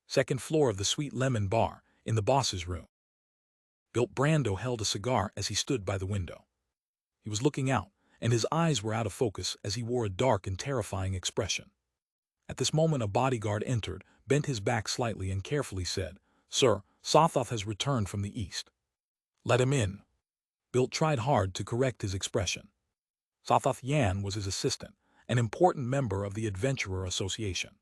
Second floor of the Sweet Lemon Bar, in the boss's room. Bilt Brando held a cigar as he stood by the window. He was looking out, and his eyes were out of focus as he wore a dark and terrifying expression. At this moment a bodyguard entered, bent his back slightly and carefully said, "Sir, Sothoth has returned from the east." "Let him in." Bilt tried hard to correct his expression. Sothoth Yan was his assistant, an important member of the Adventurer Association.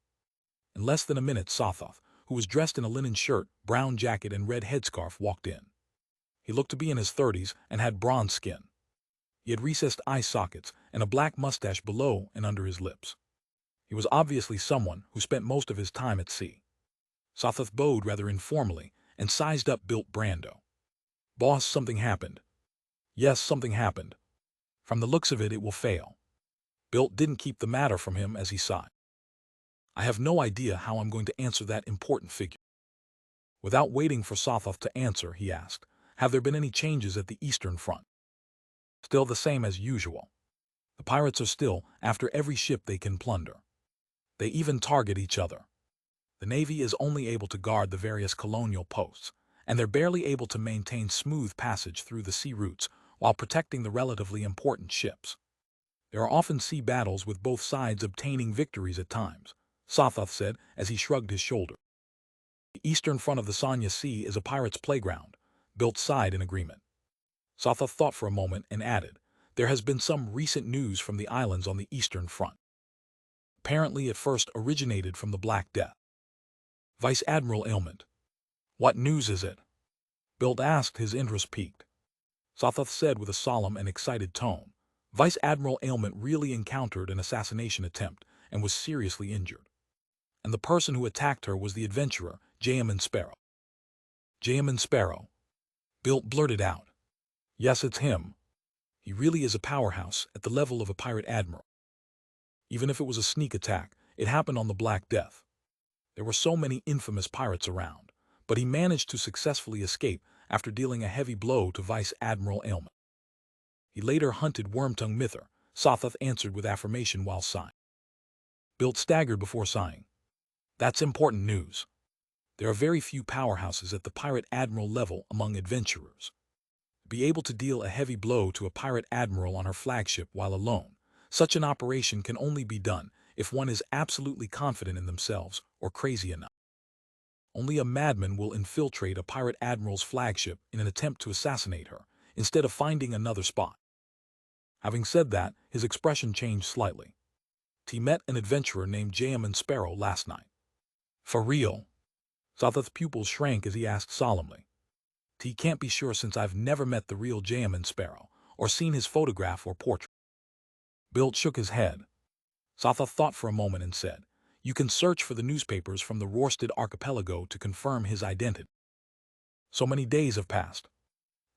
In less than a minute Sothoth, who was dressed in a linen shirt, brown jacket and red headscarf, walked in. He looked to be in his 30s and had bronze skin. He had recessed eye sockets and a black mustache below and under his lips. He was obviously someone who spent most of his time at sea. Sothoth bowed rather informally and sized up Bilt Brando. "Boss, something happened." "Yes, something happened. From the looks of it, it will fail." Bilt didn't keep the matter from him as he sighed. "I have no idea how I'm going to answer that important figure." Without waiting for Sothoth to answer, he asked, "Have there been any changes at the Eastern Front?" "Still the same as usual. The pirates are still after every ship they can plunder. They even target each other. The Navy is only able to guard the various colonial posts, and they're barely able to maintain smooth passage through the sea routes while protecting the relatively important ships. There are often sea battles with both sides obtaining victories at times," Sothoth said as he shrugged his shoulders. "The eastern front of the Sanya Sea is a pirate's playground." Bilt sighed in agreement. Sothoth thought for a moment and added, "There has been some recent news from the islands on the eastern front. Apparently it first originated from the Black Death." "Vice Admiral Ailment. What news is it?" Bilt asked, his interest piqued. Sothoth said with a solemn and excited tone, "Vice Admiral Ailment really encountered an assassination attempt and was seriously injured. And the person who attacked her was the adventurer, J.M. Sparrow." "J.M. Sparrow?" Bilt blurted out. "Yes, it's him. He really is a powerhouse at the level of a pirate admiral. Even if it was a sneak attack, it happened on the Black Death. There were so many infamous pirates around, but he managed to successfully escape after dealing a heavy blow to Vice Admiral Ailment. He later hunted Wormtongue Mither," Sothoth answered with affirmation while sighing. Bilt staggered before sighing. "That's important news. There are very few powerhouses at the pirate admiral level among adventurers. To be able to deal a heavy blow to a pirate admiral on her flagship while alone, such an operation can only be done if one is absolutely confident in themselves or crazy enough. Only a madman will infiltrate a pirate admiral's flagship in an attempt to assassinate her, instead of finding another spot." Having said that, his expression changed slightly. "He met an adventurer named J.M. Sparrow last night." "For real?" Sothoth's pupils shrank as he asked solemnly. "He can't be sure since I've never met the real J.M. Sparrow, or seen his photograph or portrait." Bilt shook his head. Sothoth thought for a moment and said, "You can search for the newspapers from the Rorsted Archipelago to confirm his identity. So many days have passed.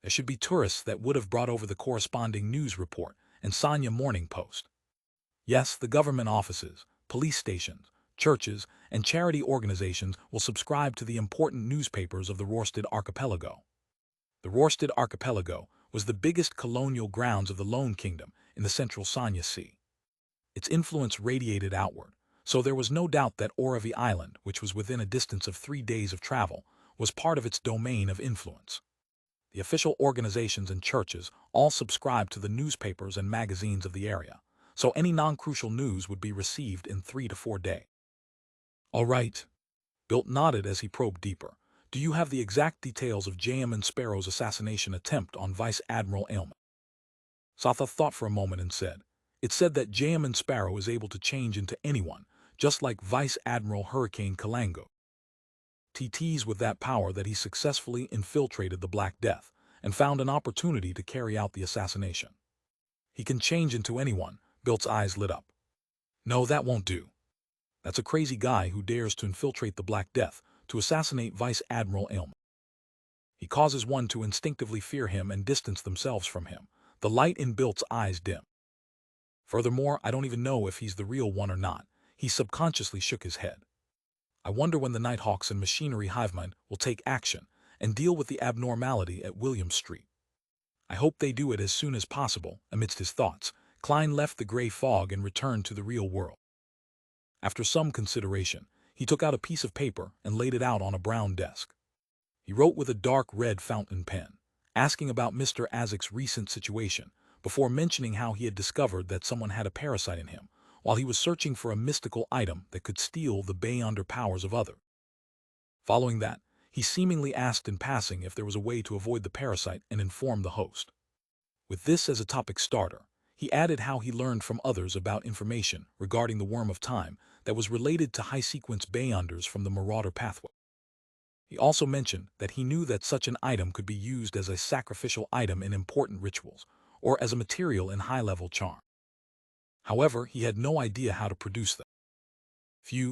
There should be tourists that would have brought over the corresponding news report and Sanya Morning Post. Yes, the government offices, police stations, churches, and charity organizations will subscribe to the important newspapers of the Rorsted Archipelago." The Rorsted Archipelago was the biggest colonial grounds of the Lone Kingdom in the central Sanya Sea. Its influence radiated outward, so there was no doubt that Oravi Island, which was within a distance of 3 days of travel, was part of its domain of influence. The official organizations and churches all subscribed to the newspapers and magazines of the area, so any non-crucial news would be received in 3 to 4 days. "All right." Bilt nodded as he probed deeper. "Do you have the exact details of J.M. Sparrow's assassination attempt on Vice Admiral Ailment?" Sothoth thought for a moment and said, "It said that J.M. Sparrow is able to change into anyone, just like Vice Admiral Hurricane Kalango. He teased with that power that he successfully infiltrated the Black Death and found an opportunity to carry out the assassination. He can change into anyone." Bilt's eyes lit up. "No, that won't do. That's a crazy guy who dares to infiltrate the Black Death to assassinate Vice Admiral Ailment. He causes one to instinctively fear him and distance themselves from him." The light in Bilt's eyes dimmed. "Furthermore, I don't even know if he's the real one or not." He subconsciously shook his head. "I wonder when the Nighthawks and Machinery Hivemen will take action and deal with the abnormality at William Street. I hope they do it as soon as possible." Amidst his thoughts, Klein left the gray fog and returned to the real world. After some consideration, He took out a piece of paper and laid it out on a brown desk. He wrote with a dark red fountain pen, asking about Mr. Azek's recent situation, before mentioning how he had discovered that someone had a parasite in him, while he was searching for a mystical item that could steal the beyonder powers of others. Following that, he seemingly asked in passing if there was a way to avoid the parasite and inform the host. With this as a topic starter, he added how he learned from others about information regarding the Worm of Time that was related to high-sequence beyonders from the Marauder pathway. He also mentioned that he knew that such an item could be used as a sacrificial item in important rituals, or as a material in high-level charm. However, he had no idea how to produce them.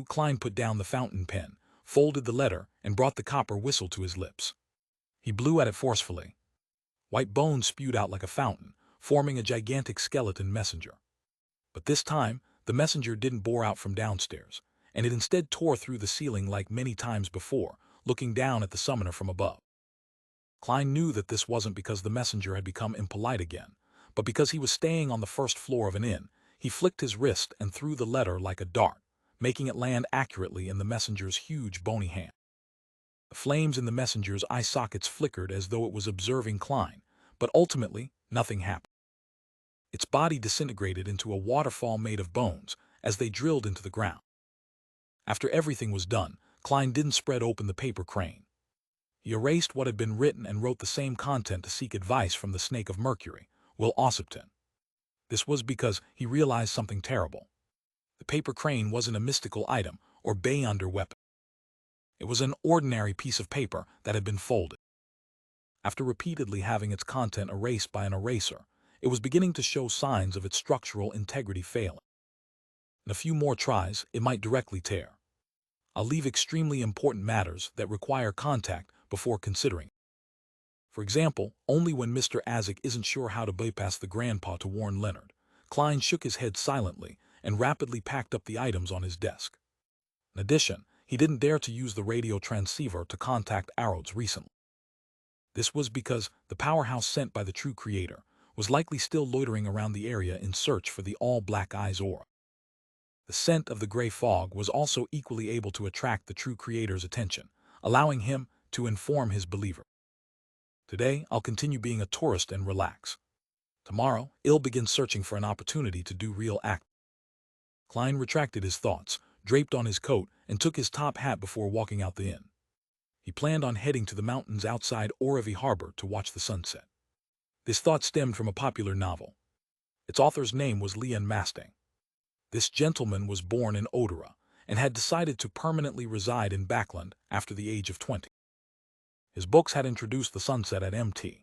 Klein put down the fountain pen, folded the letter, and brought the copper whistle to his lips. He blew at it forcefully. White bones spewed out like a fountain, forming a gigantic skeleton messenger. But this time, the messenger didn't bore out from downstairs, and it instead tore through the ceiling like many times before, looking down at the summoner from above. Klein knew that this wasn't because the messenger had become impolite again, but because he was staying on the first floor of an inn. He flicked his wrist and threw the letter like a dart, making it land accurately in the messenger's huge bony hand. The flames in the messenger's eye sockets flickered as though it was observing Klein, but ultimately, nothing happened. Its body disintegrated into a waterfall made of bones as they drilled into the ground. After everything was done, Klein didn't spread open the paper crane. He erased what had been written and wrote the same content to seek advice from the Snake of Mercury, Will Ossipton. This was because he realized something terrible. The paper crane wasn't a mystical item or beyonder weapon. It was an ordinary piece of paper that had been folded. After repeatedly having its content erased by an eraser, it was beginning to show signs of its structural integrity failing. In a few more tries, it might directly tear. I'll leave extremely important matters that require contact before considering. For example, only when Mr. Azek isn't sure how to bypass the grandpa to warn Leonard, Klein shook his head silently and rapidly packed up the items on his desk. In addition, he didn't dare to use the radio transceiver to contact Arrows recently. This was because the powerhouse sent by the true creator was likely still loitering around the area in search for the all-black eyes aura. The scent of the gray fog was also equally able to attract the true creator's attention, allowing him to inform his believer. Today, I'll continue being a tourist and relax. Tomorrow, I'll begin searching for an opportunity to do real act. Klein retracted his thoughts, draped on his coat, and took his top hat before walking out the inn. He planned on heading to the mountains outside Orevi Harbor to watch the sunset. This thought stemmed from a popular novel. Its author's name was Leon Mastang. This gentleman was born in Odera and had decided to permanently reside in Backland after the age of 20. His books had introduced the sunset at Mt.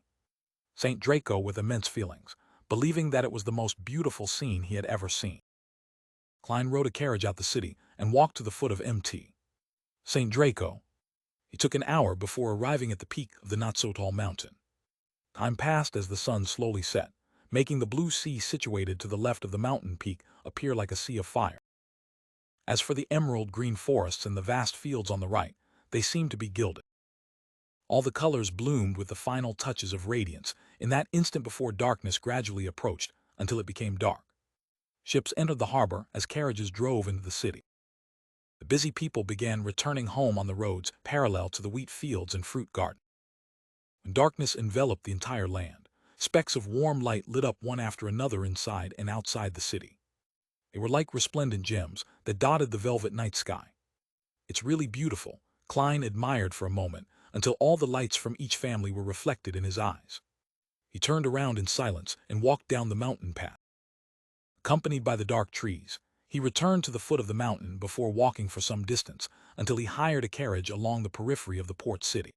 St. Draco with immense feelings, believing that it was the most beautiful scene he had ever seen. Klein rode a carriage out the city and walked to the foot of Mt. St. Draco. He took an hour before arriving at the peak of the not-so-tall mountain. Time passed as the sun slowly set, making the blue sea situated to the left of the mountain peak appear like a sea of fire. As for the emerald green forests and the vast fields on the right, they seemed to be gilded. All the colors bloomed with the final touches of radiance in that instant before darkness gradually approached until it became dark. Ships entered the harbor as carriages drove into the city. The busy people began returning home on the roads parallel to the wheat fields and fruit gardens. When darkness enveloped the entire land, specks of warm light lit up one after another inside and outside the city. They were like resplendent gems that dotted the velvet night sky. It's really beautiful, Klein admired for a moment, until all the lights from each family were reflected in his eyes. He turned around in silence and walked down the mountain path. Accompanied by the dark trees, he returned to the foot of the mountain before walking for some distance until he hired a carriage along the periphery of the port city.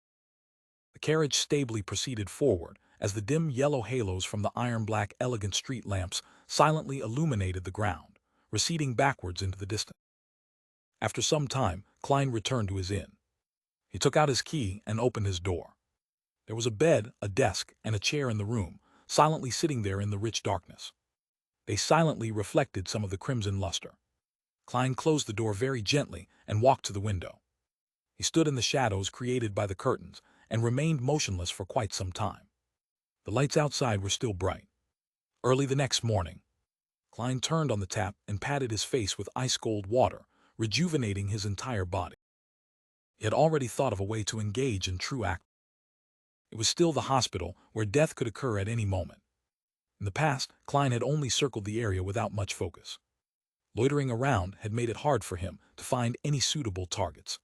The carriage stably proceeded forward as the dim yellow halos from the iron-black elegant street lamps silently illuminated the ground, receding backwards into the distance. After some time, Klein returned to his inn. He took out his key and opened his door. There was a bed, a desk, and a chair in the room, silently sitting there in the rich darkness. They silently reflected some of the crimson luster. Klein closed the door very gently and walked to the window. He stood in the shadows created by the curtains and remained motionless for quite some time. The lights outside were still bright. Early the next morning, Klein turned on the tap and patted his face with ice-cold water, rejuvenating his entire body. He had already thought of a way to engage in true act. It was still the hospital, where death could occur at any moment. In the past, Klein had only circled the area without much focus. Loitering around had made it hard for him to find any suitable targets.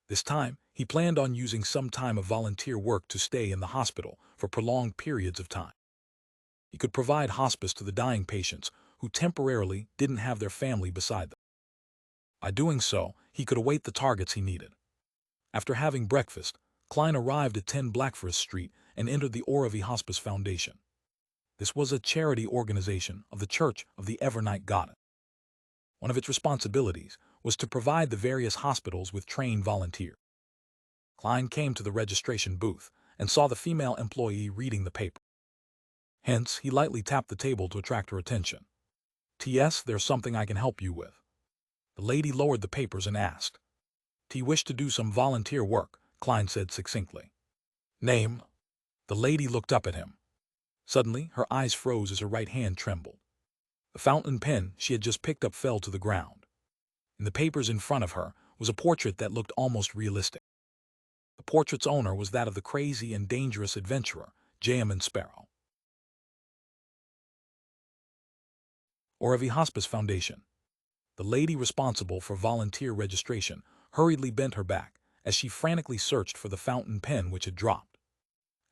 This time, he planned on using some time of volunteer work to stay in the hospital for prolonged periods of time. He could provide hospice to the dying patients who temporarily didn't have their family beside them. By doing so, he could await the targets he needed. After having breakfast, Klein arrived at 10 Blackforest Street and entered the Oravi Hospice Foundation. This was a charity organization of the Church of the Evernight Goddess. One of its responsibilities was to provide the various hospitals with trained volunteers. Klein came to the registration booth and saw the female employee reading the paper. Hence, he lightly tapped the table to attract her attention. "T.S., there's something I can help you with." The lady lowered the papers and asked. "T wish to do some volunteer work," Klein said succinctly. "Name?" The lady looked up at him. Suddenly, her eyes froze as her right hand trembled. The fountain pen she had just picked up fell to the ground. In the papers in front of her was a portrait that looked almost realistic. The portrait's owner was that of the crazy and dangerous adventurer, J.M. Sparrow. Oravi Hospice Foundation. The lady responsible for volunteer registration hurriedly bent her back as she frantically searched for the fountain pen which had dropped.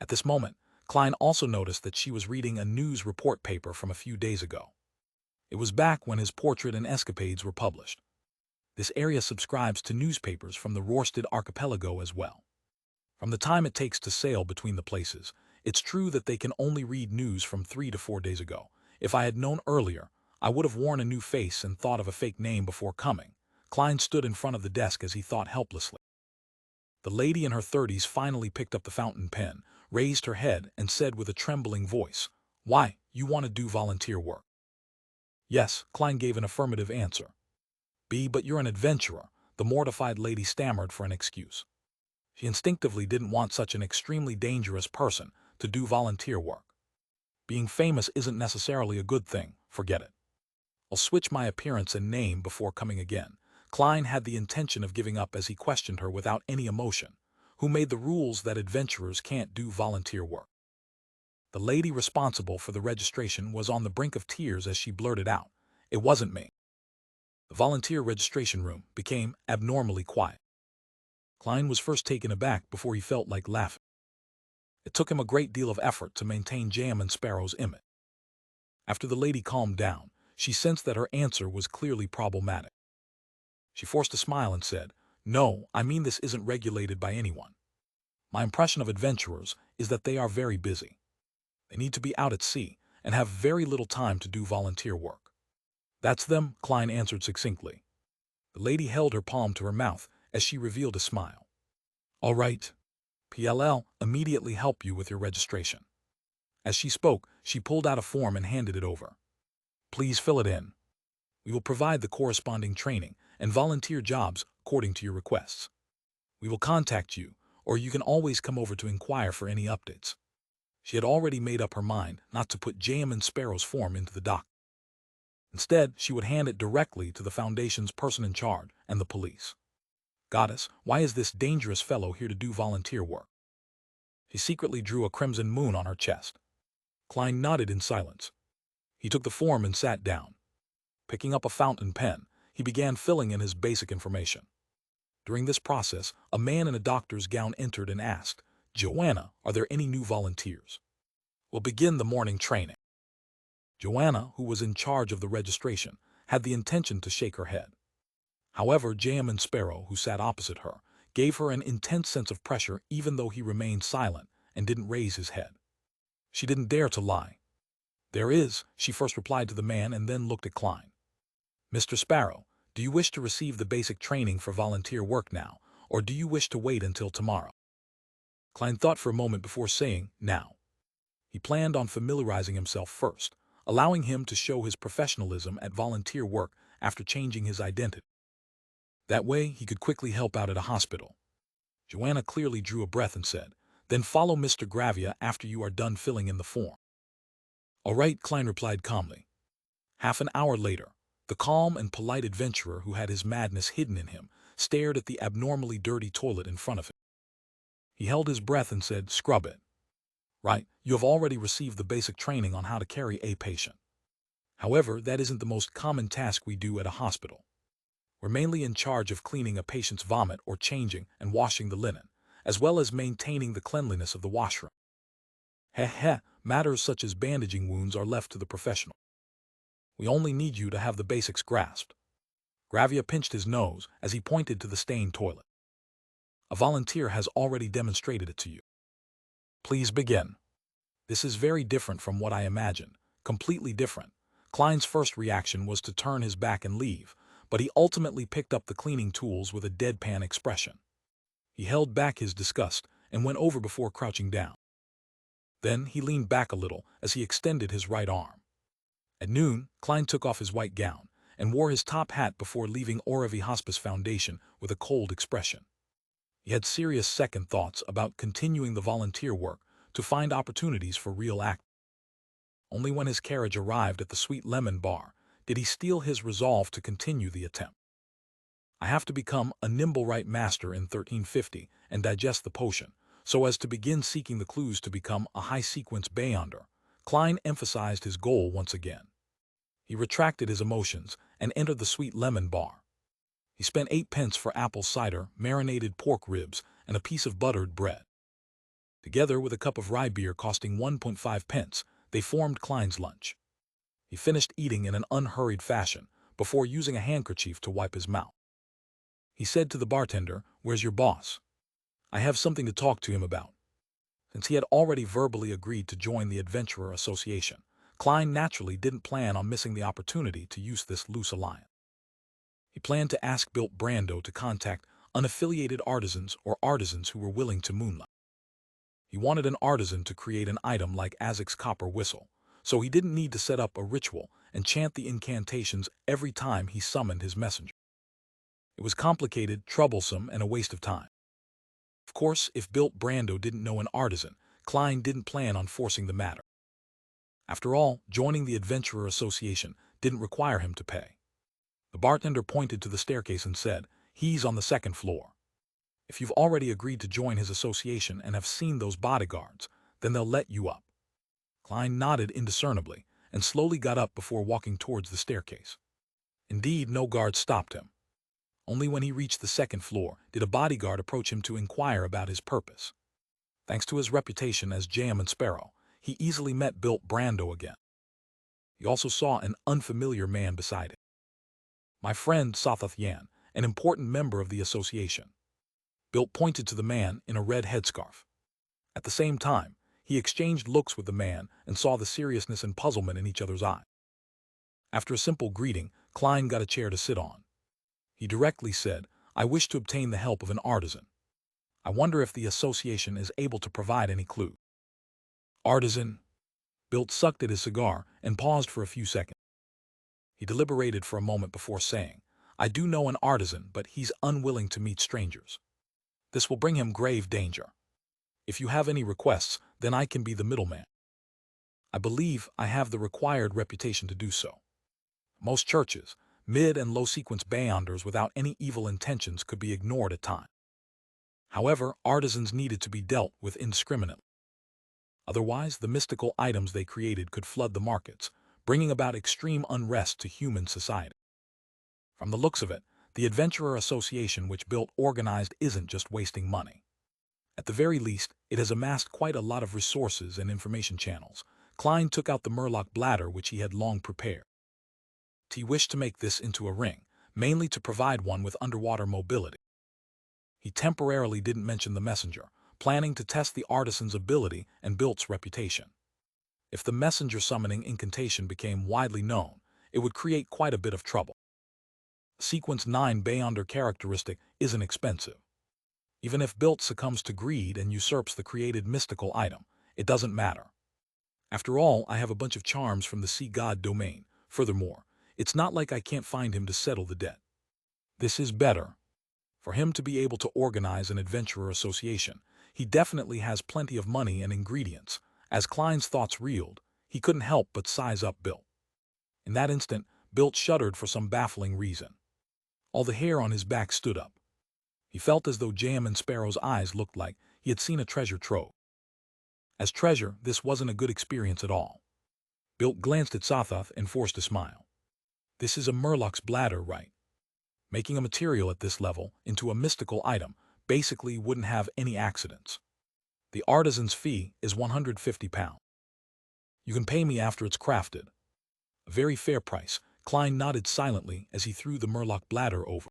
At this moment, Klein also noticed that she was reading a news report paper from a few days ago. It was back when his portrait and escapades were published. This area subscribes to newspapers from the Rørsted archipelago as well. From the time it takes to sail between the places, it's true that they can only read news from 3 to 4 days ago. If I had known earlier, I would have worn a new face and thought of a fake name before coming. Klein stood in front of the desk as he thought helplessly. The lady in her 30s finally picked up the fountain pen, raised her head, and said with a trembling voice, "Why, you want to do volunteer work?" "Yes," Klein gave an affirmative answer. "But you're an adventurer," the mortified lady stammered for an excuse. She instinctively didn't want such an extremely dangerous person to do volunteer work. "Being famous isn't necessarily a good thing, forget it. I'll switch my appearance and name before coming again." Klein had the intention of giving up as he questioned her without any emotion. Who made the rules that adventurers can't do volunteer work? The lady responsible for the registration was on the brink of tears as she blurted out, "It wasn't me." The volunteer registration room became abnormally quiet. Klein was first taken aback before he felt like laughing. It took him a great deal of effort to maintain J.M. Sparrow's image. After the lady calmed down, she sensed that her answer was clearly problematic. She forced a smile and said, "No, I mean this isn't regulated by anyone. My impression of adventurers is that they are very busy. They need to be out at sea and have very little time to do volunteer work." "That's them," Klein answered succinctly. The lady held her palm to her mouth as she revealed a smile. "All right. PLL immediately help you with your registration." As she spoke, she pulled out a form and handed it over. "Please fill it in. We will provide the corresponding training and volunteer jobs according to your requests. We will contact you, or you can always come over to inquire for any updates." She had already made up her mind not to put J.M. Sparrow's form into the doc. Instead, she would hand it directly to the Foundation's person in charge and the police. "Goddess, why is this dangerous fellow here to do volunteer work?" She secretly drew a crimson moon on her chest. Klein nodded in silence. He took the form and sat down. Picking up a fountain pen, he began filling in his basic information. During this process, a man in a doctor's gown entered and asked, "Joanna, are there any new volunteers? We'll begin the morning training." Joanna, who was in charge of the registration, had the intention to shake her head. However, J.M. Sparrow, who sat opposite her, gave her an intense sense of pressure even though he remained silent and didn't raise his head. She didn't dare to lie. "There is," she first replied to the man and then looked at Klein. "Mr. Sparrow, do you wish to receive the basic training for volunteer work now, or do you wish to wait until tomorrow?" Klein thought for a moment before saying, "Now." He planned on familiarizing himself first, allowing him to show his professionalism at volunteer work after changing his identity. That way, he could quickly help out at a hospital. Joanna clearly drew a breath and said, "Then follow Mr. Gravia after you are done filling in the form." "All right," Klein replied calmly. Half an hour later, The calm and polite adventurer who had his madness hidden in him stared at the abnormally dirty toilet in front of him. He held his breath and said, "Scrub it." "Right, you have already received the basic training on how to carry a patient. However, that isn't the most common task we do at a hospital. We're mainly in charge of cleaning a patient's vomit or changing and washing the linen, as well as maintaining the cleanliness of the washroom. Heh heh, matters such as bandaging wounds are left to the professional. We only need you to have the basics grasped." Gravia pinched his nose as he pointed to the stained toilet. "A volunteer has already demonstrated it to you. Please begin." This is very different from what I imagined, completely different. Klein's first reaction was to turn his back and leave, but he ultimately picked up the cleaning tools with a deadpan expression. He held back his disgust and went over before crouching down. Then he leaned back a little as he extended his right arm. At noon, Klein took off his white gown and wore his top hat before leaving Oravi Hospice Foundation with a cold expression. He had serious second thoughts about continuing the volunteer work to find opportunities for real act. Only when his carriage arrived at the Sweet Lemon Bar did he steel his resolve to continue the attempt. "I have to become a nimble right master in 1350 and digest the potion, so as to begin seeking the clues to become a high-sequence Beyonder." Klein emphasized his goal once again. He retracted his emotions and entered the Sweet Lemon Bar. He spent 8 pence for apple cider, marinated pork ribs, and a piece of buttered bread. Together with a cup of rye beer costing 1.5 pence, they formed Klein's lunch. He finished eating in an unhurried fashion before using a handkerchief to wipe his mouth. He said to the bartender, "Where's your boss? I have something to talk to him about." Since he had already verbally agreed to join the Adventurer Association, Klein naturally didn't plan on missing the opportunity to use this loose alliance. He planned to ask Bilt Brando to contact unaffiliated artisans or artisans who were willing to moonlight. He wanted an artisan to create an item like Azek's copper whistle, so he didn't need to set up a ritual and chant the incantations every time he summoned his messenger. It was complicated, troublesome, and a waste of time. Of course, if Bilt Brando didn't know an artisan, Klein didn't plan on forcing the matter. After all, joining the Adventurer Association didn't require him to pay. The bartender pointed to the staircase and said, "He's on the second floor. If you've already agreed to join his association and have seen those bodyguards, then they'll let you up." Klein nodded indiscernibly and slowly got up before walking towards the staircase. Indeed, no guard stopped him. Only when he reached the second floor did a bodyguard approach him to inquire about his purpose. Thanks to his reputation as Jam and Sparrow, he easily met Bilt Brando again. He also saw an unfamiliar man beside him. "My friend Sothoth Yan, an important member of the association." Bilt pointed to the man in a red headscarf. At the same time, he exchanged looks with the man and saw the seriousness and puzzlement in each other's eyes. After a simple greeting, Klein got a chair to sit on. He directly said, "I wish to obtain the help of an artisan. I wonder if the association is able to provide any clue." "Artisan?" Bilt sucked at his cigar and paused for a few seconds. He deliberated for a moment before saying, "I do know an artisan, but he's unwilling to meet strangers. This will bring him grave danger. If you have any requests, then I can be the middleman. I believe I have the required reputation to do so. Most churches, mid- and low-sequence Beyonders without any evil intentions could be ignored at times. However, artisans needed to be dealt with indiscriminately. Otherwise, the mystical items they created could flood the markets, bringing about extreme unrest to human society. From the looks of it, the Adventurer Association which Bilt organized isn't just wasting money. At the very least, it has amassed quite a lot of resources and information channels." Klein took out the Murloc bladder which he had long prepared. He wished to make this into a ring, mainly to provide one with underwater mobility. He temporarily didn't mention the messenger, planning to test the artisan's ability and Bilt's reputation. If the messenger summoning incantation became widely known, it would create quite a bit of trouble. Sequence 9 Beyonder characteristic isn't expensive. Even if Bilt succumbs to greed and usurps the created mystical item, it doesn't matter. After all, I have a bunch of charms from the sea god domain. Furthermore, it's not like I can't find him to settle the debt. This is better. For him to be able to organize an adventurer association, he definitely has plenty of money and ingredients. As Klein's thoughts reeled, he couldn't help but size up Bilt. In that instant, Bilt shuddered for some baffling reason. All the hair on his back stood up. He felt as though Jam and Sparrow's eyes looked like he had seen a treasure trove. As treasure, this wasn't a good experience at all. Bilt glanced at Sothoth and forced a smile. This is a Murloc's bladder, right? Making a material at this level into a mystical item basically wouldn't have any accidents. The artisan's fee is 150 pounds. You can pay me after it's crafted. A very fair price. Klein nodded silently as he threw the Murloc bladder over.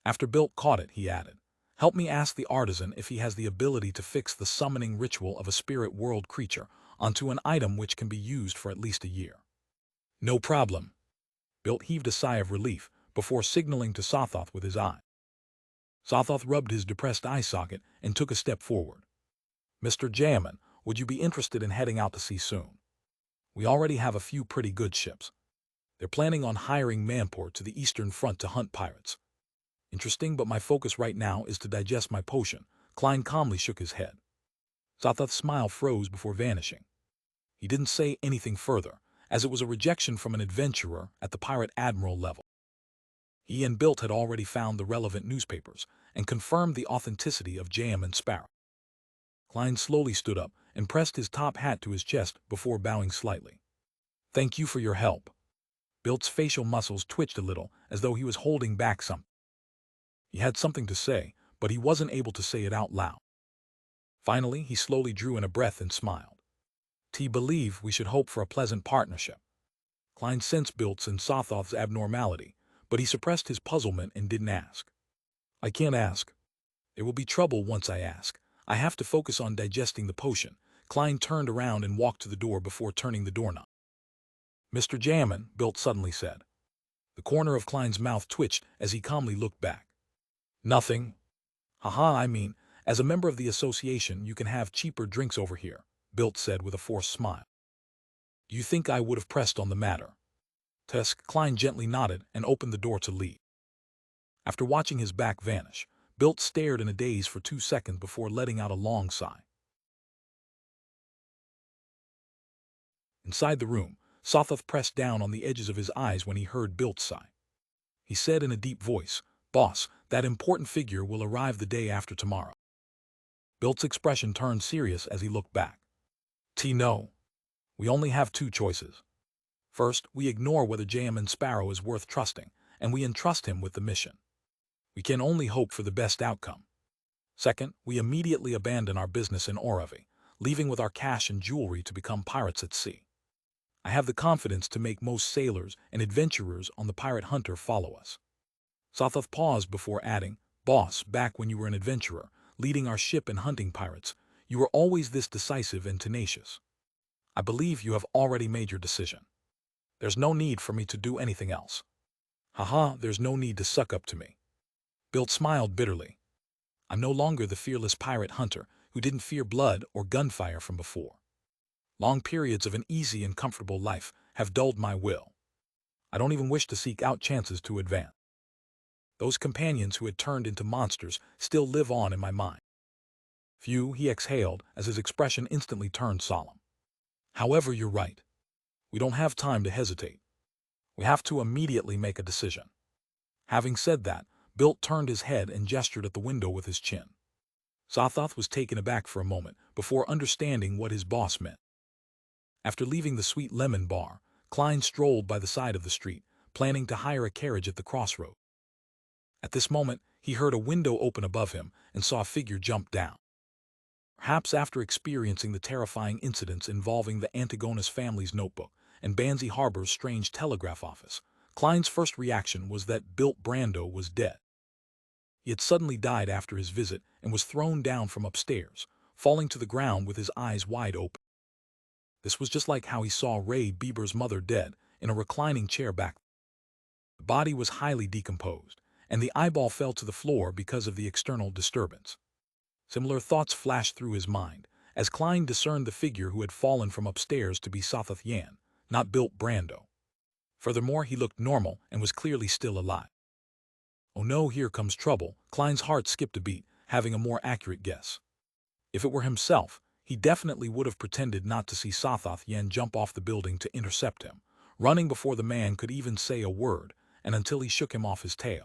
After Bilt caught it, he added, "Help me ask the artisan if he has the ability to fix the summoning ritual of a spirit world creature onto an item which can be used for at least a year." "No problem." Bilt heaved a sigh of relief before signaling to Sothoth with his eye. Sothoth rubbed his depressed eye socket and took a step forward. "Mr. Jamin, would you be interested in heading out to sea soon? We already have a few pretty good ships. They're planning on hiring manpower to the Eastern Front to hunt pirates." "Interesting, but my focus right now is to digest my potion." Klein calmly shook his head. Sothoth's smile froze before vanishing. He didn't say anything further, as it was a rejection from an adventurer at the pirate admiral level. He and Bilt had already found the relevant newspapers and confirmed the authenticity of Jam and Sparrow. Klein slowly stood up and pressed his top hat to his chest before bowing slightly. "Thank you for your help." Bilt's facial muscles twitched a little as though he was holding back something. He had something to say, but he wasn't able to say it out loud. Finally, he slowly drew in a breath and smiled. "T believe we should hope for a pleasant partnership." Klein sensed Bilt's and Sothoth's abnormality, but he suppressed his puzzlement and didn't ask. "I can't ask. There will be trouble once I ask. I have to focus on digesting the potion." Klein turned around and walked to the door before turning the doorknob. "Mr. Jamin," Bilt suddenly said. The corner of Klein's mouth twitched as he calmly looked back. "Nothing. Haha, I mean, as a member of the association, you can have cheaper drinks over here," Bilt said with a forced smile. "Do you think I would have pressed on the matter?" Klein gently nodded and opened the door to leave. After watching his back vanish, Bilt stared in a daze for 2 seconds before letting out a long sigh. Inside the room, Sothoth pressed down on the edges of his eyes when he heard Bilt's sigh. He said in a deep voice, "Boss, that important figure will arrive the day after tomorrow." Bilt's expression turned serious as he looked back. "No. We only have 2 choices. First, we ignore whether Jam and Sparrow is worth trusting, and we entrust him with the mission. We can only hope for the best outcome. Second, we immediately abandon our business in Oravi, leaving with our cash and jewelry to become pirates at sea. I have the confidence to make most sailors and adventurers on the Pirate Hunter follow us." Sothoth paused before adding, "Boss, back when you were an adventurer, leading our ship and hunting pirates, you were always this decisive and tenacious. I believe you have already made your decision. There's no need for me to do anything else. Haha, there's no need to suck up to me." Bilt smiled bitterly. "I'm no longer the fearless pirate hunter who didn't fear blood or gunfire from before. Long periods of an easy and comfortable life have dulled my will. I don't even wish to seek out chances to advance. Those companions who had turned into monsters still live on in my mind." "Phew," he exhaled as his expression instantly turned solemn. "However, you're right. We don't have time to hesitate. We have to immediately make a decision." Having said that, Bilt turned his head and gestured at the window with his chin. Sothoth was taken aback for a moment before understanding what his boss meant. After leaving the Sweet Lemon Bar, Klein strolled by the side of the street, planning to hire a carriage at the crossroad. At this moment, he heard a window open above him and saw a figure jump down. Perhaps after experiencing the terrifying incidents involving the Antigonus family's notebook and Banzi Harbor's strange telegraph office, Klein's first reaction was that Bilt Brando was dead. He had suddenly died after his visit and was thrown down from upstairs, falling to the ground with his eyes wide open. This was just like how he saw Ray Bieber's mother dead in a reclining chair back. The body was highly decomposed, and the eyeball fell to the floor because of the external disturbance. Similar thoughts flashed through his mind, as Klein discerned the figure who had fallen from upstairs to be Sothoth Yan, not Bilt Brando. Furthermore, he looked normal and was clearly still alive. "Oh no, here comes trouble." Klein's heart skipped a beat, having a more accurate guess. If it were himself, he definitely would have pretended not to see Sothoth Yan jump off the building to intercept him, running before the man could even say a word, and until he shook him off his tail.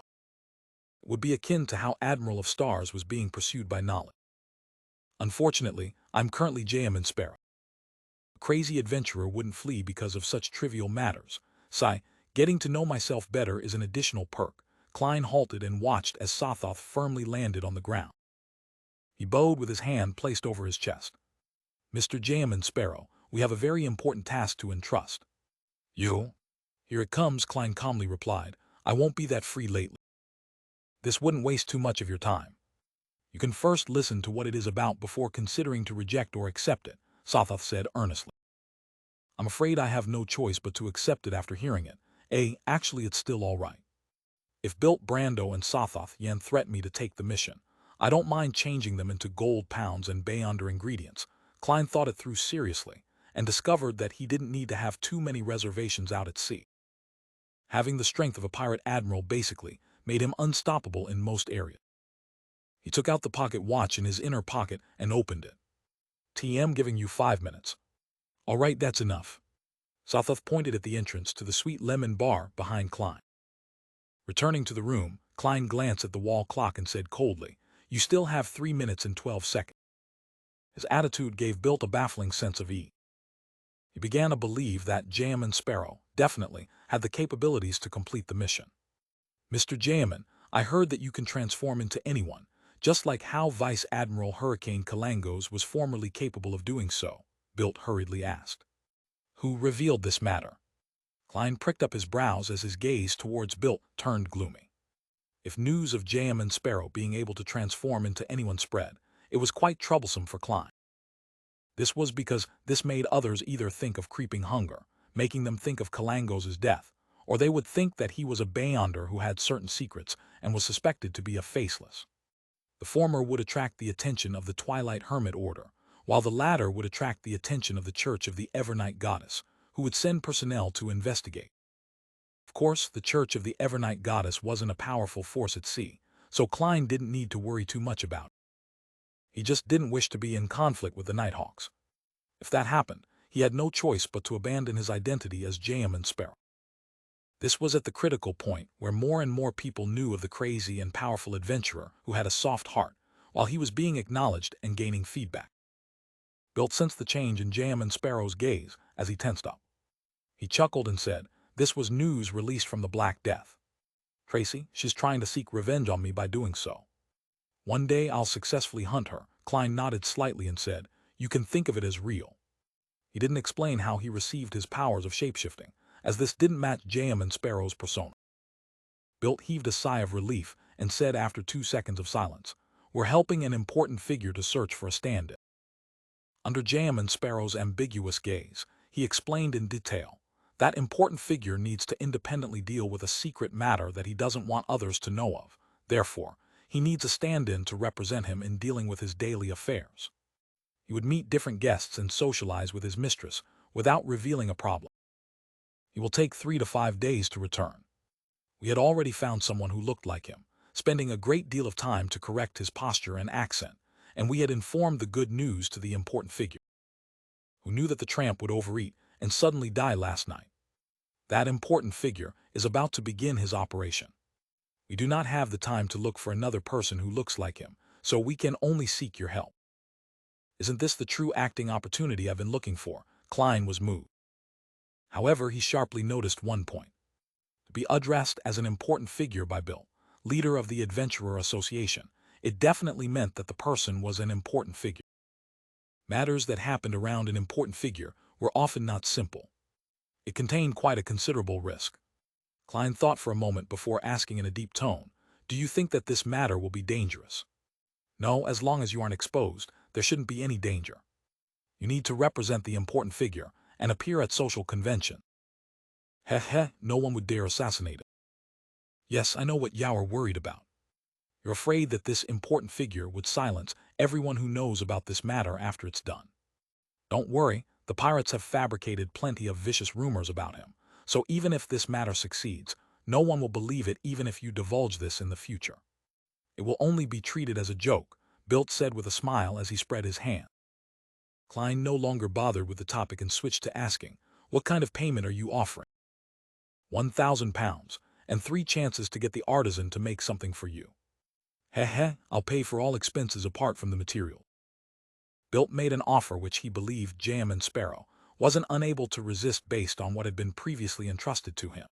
It would be akin to how Admiral of Stars was being pursued by knowledge. Unfortunately, I'm currently J.M. Sparrow. A crazy adventurer wouldn't flee because of such trivial matters. Sigh, getting to know myself better is an additional perk. Klein halted and watched as Sothoth firmly landed on the ground. He bowed with his hand placed over his chest. Mr. J.M. Sparrow, we have a very important task to entrust. You? Here it comes, Klein calmly replied. I won't be that free lately. This wouldn't waste too much of your time. You can first listen to what it is about before considering to reject or accept it, Sothoth said earnestly. I'm afraid I have no choice but to accept it after hearing it. Actually it's still all right. If Bilt Brando and Sothoth Yen threaten me to take the mission, I don't mind changing them into gold pounds and Beyonder ingredients. Klein thought it through seriously, and discovered that he didn't need to have too many reservations out at sea. Having the strength of a pirate admiral basically made him unstoppable in most areas. He took out the pocket watch in his inner pocket and opened it. TM giving you 5 minutes. All right, that's enough. Sothoth pointed at the entrance to the Sweet Lemon bar behind Klein. Returning to the room, Klein glanced at the wall clock and said coldly, You still have 3 minutes and 12 seconds. His attitude gave Bilt a baffling sense of ease. He began to believe that J.M. Sparrow definitely had the capabilities to complete the mission. Mr. J.M., I heard that you can transform into anyone, just like how Vice Admiral Hurricane Kalangos was formerly capable of doing so, Bilt hurriedly asked. Who revealed this matter? Klein pricked up his brows as his gaze towards Bilt turned gloomy. If news of J.M. Sparrow being able to transform into anyone spread, it was quite troublesome for Klein. This was because this made others either think of creeping hunger, making them think of Kalangos' death, or they would think that he was a Beyonder who had certain secrets and was suspected to be a faceless. The former would attract the attention of the Twilight Hermit Order, while the latter would attract the attention of the Church of the Evernight Goddess, who would send personnel to investigate. Of course, the Church of the Evernight Goddess wasn't a powerful force at sea, so Klein didn't need to worry too much about it. He just didn't wish to be in conflict with the Nighthawks. If that happened, he had no choice but to abandon his identity as J.M. Sparrow. This was at the critical point where more and more people knew of the crazy and powerful adventurer who had a soft heart, while he was being acknowledged and gaining feedback. Bilt sensed the change in J.M. Sparrow's gaze as he tensed up. He chuckled and said, This was news released from the Black Death. Tracy, she's trying to seek revenge on me by doing so. One day I'll successfully hunt her. Klein nodded slightly and said, You can think of it as real. He didn't explain how he received his powers of shapeshifting, as this didn't match J.M. Sparrow's persona. Bilt heaved a sigh of relief and said after 2 seconds of silence, We're helping an important figure to search for a stand-in. Under J.M. Sparrow's ambiguous gaze, he explained in detail, that important figure needs to independently deal with a secret matter that he doesn't want others to know of. Therefore, he needs a stand-in to represent him in dealing with his daily affairs. He would meet different guests and socialize with his mistress without revealing a problem. He will take 3 to 5 days to return. We had already found someone who looked like him, spending a great deal of time to correct his posture and accent, and we had informed the good news to the important figure, who knew that the tramp would overeat and suddenly die last night. That important figure is about to begin his operation. We do not have the time to look for another person who looks like him, so we can only seek your help. Isn't this the true acting opportunity I've been looking for? Klein was moved. However, he sharply noticed one point. To be addressed as an important figure by Bill, leader of the Adventurer Association, it definitely meant that the person was an important figure. Matters that happened around an important figure were often not simple. It contained quite a considerable risk. Klein thought for a moment before asking in a deep tone, Do you think that this matter will be dangerous? No, as long as you aren't exposed, there shouldn't be any danger. You need to represent the important figure and appear at social convention. No one would dare assassinate him. Yes, I know what you are worried about. You're afraid that this important figure would silence everyone who knows about this matter after it's done. Don't worry, the pirates have fabricated plenty of vicious rumors about him, so even if this matter succeeds, no one will believe it even if you divulge this in the future. It will only be treated as a joke, Bilt said with a smile as he spread his hand. Klein no longer bothered with the topic and switched to asking, What kind of payment are you offering? £1,000, and 3 chances to get the artisan to make something for you. Heh, I'll pay for all expenses apart from the material. Bilt made an offer which he believed Jam and Sparrow wasn't unable to resist based on what had been previously entrusted to him.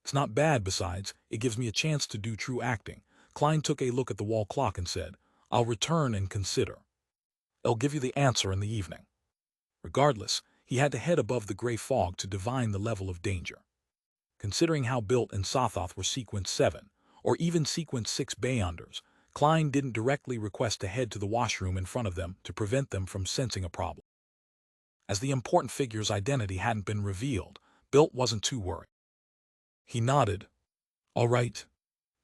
It's not bad, besides, it gives me a chance to do true acting. Klein took a look at the wall clock and said, I'll return and consider. I'll give you the answer in the evening. Regardless, he had to head above the gray fog to divine the level of danger. Considering how Bilt and Sothoth were sequence 7, or even sequence 6 Beyonders, Klein didn't directly request to head to the washroom in front of them to prevent them from sensing a problem. As the important figure's identity hadn't been revealed, Bilt wasn't too worried. He nodded. All right.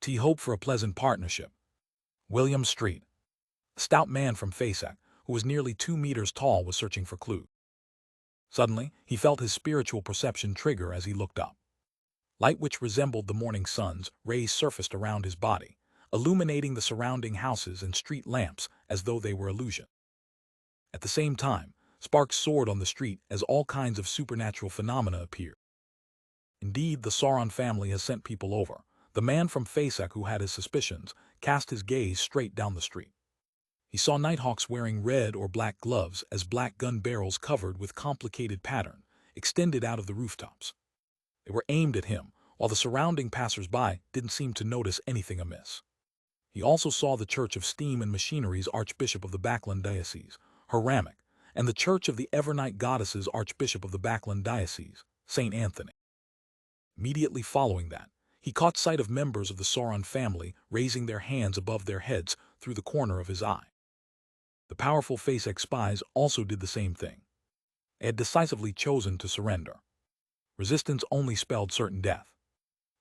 T hope for a pleasant partnership. William Street. A stout man from Fasak, who was nearly 2 meters tall, was searching for clues. Suddenly, he felt his spiritual perception trigger as he looked up. Light which resembled the morning sun's rays surfaced around his body, illuminating the surrounding houses and street lamps as though they were illusion. At the same time, sparks soared on the street as all kinds of supernatural phenomena appeared. Indeed, the Sauron family has sent people over. The man from Fasak, who had his suspicions, cast his gaze straight down the street. He saw Nighthawks wearing red or black gloves as black gun barrels covered with complicated pattern extended out of the rooftops. They were aimed at him, while the surrounding passers-by didn't seem to notice anything amiss. He also saw the Church of Steam and Machinery's Archbishop of the Backland Diocese, Haramic, and the Church of the Evernight Goddess's Archbishop of the Backland Diocese, St. Anthony. Immediately following that, he caught sight of members of the Sauron family raising their hands above their heads through the corner of his eye. The powerful Fasak spies also did the same thing. They had decisively chosen to surrender. Resistance only spelled certain death.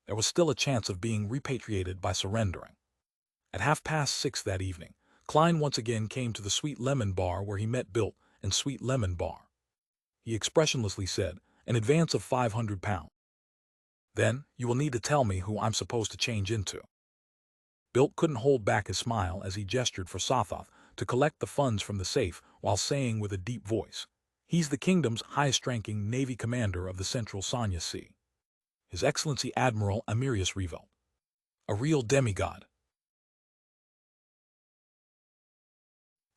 There was still a chance of being repatriated by surrendering. At 6:30 that evening, Klein once again came to the Sweet Lemon Bar where he met Bilt and Sweet Lemon Bar. He expressionlessly said, an advance of £500. Then, you will need to tell me who I'm supposed to change into. Bilt couldn't hold back his smile as he gestured for Sothoth to collect the funds from the safe while saying with a deep voice, he's the kingdom's highest-ranking Navy commander of the Central Sonya Sea. His Excellency Admiral Amirius Revel. A real demigod.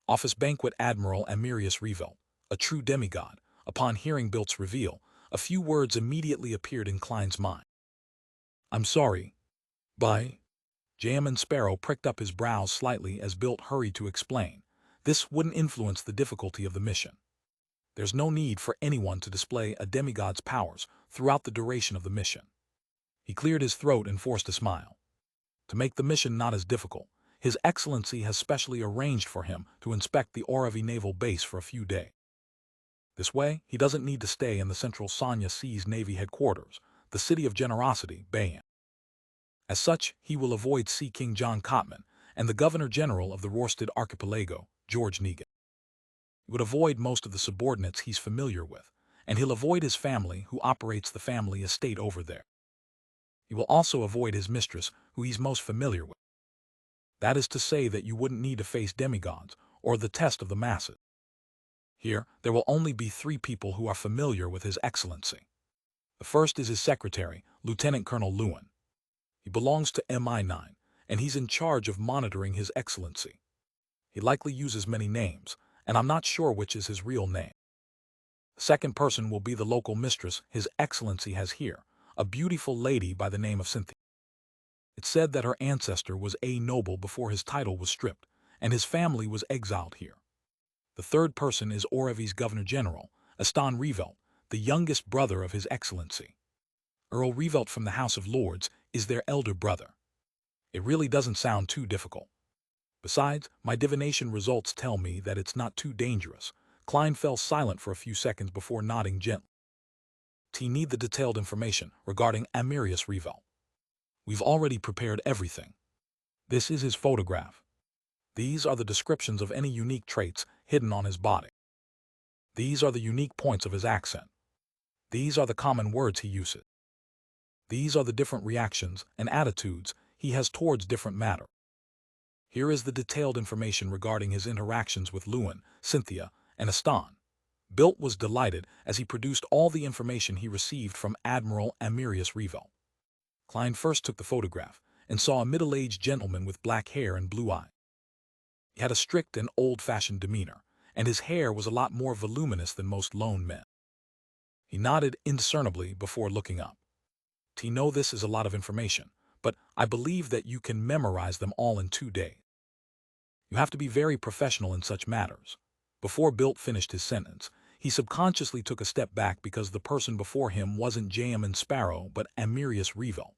Office Banquet Admiral Amirius Revel, a true demigod. Upon hearing Bilt's reveal, a few words immediately appeared in Klein's mind. I'm sorry. Bye. Jam and Sparrow pricked up his brows slightly as Bilt hurried to explain. This wouldn't influence the difficulty of the mission. There's no need for anyone to display a demigod's powers throughout the duration of the mission. He cleared his throat and forced a smile. To make the mission not as difficult, His Excellency has specially arranged for him to inspect the Oravi naval base for a few days. This way, he doesn't need to stay in the Central Sonya Sea's Navy headquarters, the City of Generosity, Bayan. As such, he will avoid Sea King John Cotman and the Governor-General of the Rorsted Archipelago, George Negan. He would avoid most of the subordinates he's familiar with, and he'll avoid his family who operates the family estate over there. He will also avoid his mistress, who he's most familiar with. That is to say that you wouldn't need to face demigods or the test of the masses. Here, there will only be 3 people who are familiar with His Excellency. The first is his secretary, Lieutenant Colonel Lewin. He belongs to MI9, and he's in charge of monitoring His Excellency. He likely uses many names, and I'm not sure which is his real name. The second person will be the local mistress His Excellency has here, a beautiful lady by the name of Cynthia. It's said that her ancestor was a noble before his title was stripped, and his family was exiled here. The third person is Oravi's Governor-General, Aston Revel, the youngest brother of His Excellency. Earl Revel from the House of Lords is their elder brother. It really doesn't sound too difficult. Besides, my divination results tell me that it's not too dangerous. Klein fell silent for a few seconds before nodding gently. T need the detailed information regarding Amirius Revel. We've already prepared everything. This is his photograph. These are the descriptions of any unique traits hidden on his body. These are the unique points of his accent. These are the common words he uses. These are the different reactions and attitudes he has towards different matter. Here is the detailed information regarding his interactions with Lewin, Cynthia, and Aston. Bilt was delighted as he produced all the information he received from Admiral Amirius Revel. Klein first took the photograph and saw a middle-aged gentleman with black hair and blue eyes. He had a strict and old-fashioned demeanor, and his hair was a lot more voluminous than most lone men. He nodded indiscernibly before looking up. "I know this is a lot of information, but I believe that you can memorize them all in 2 days. You have to be very professional in such matters." Before Bilt finished his sentence, he subconsciously took a step back because the person before him wasn't Jamin Sparrow but Amirius Revel.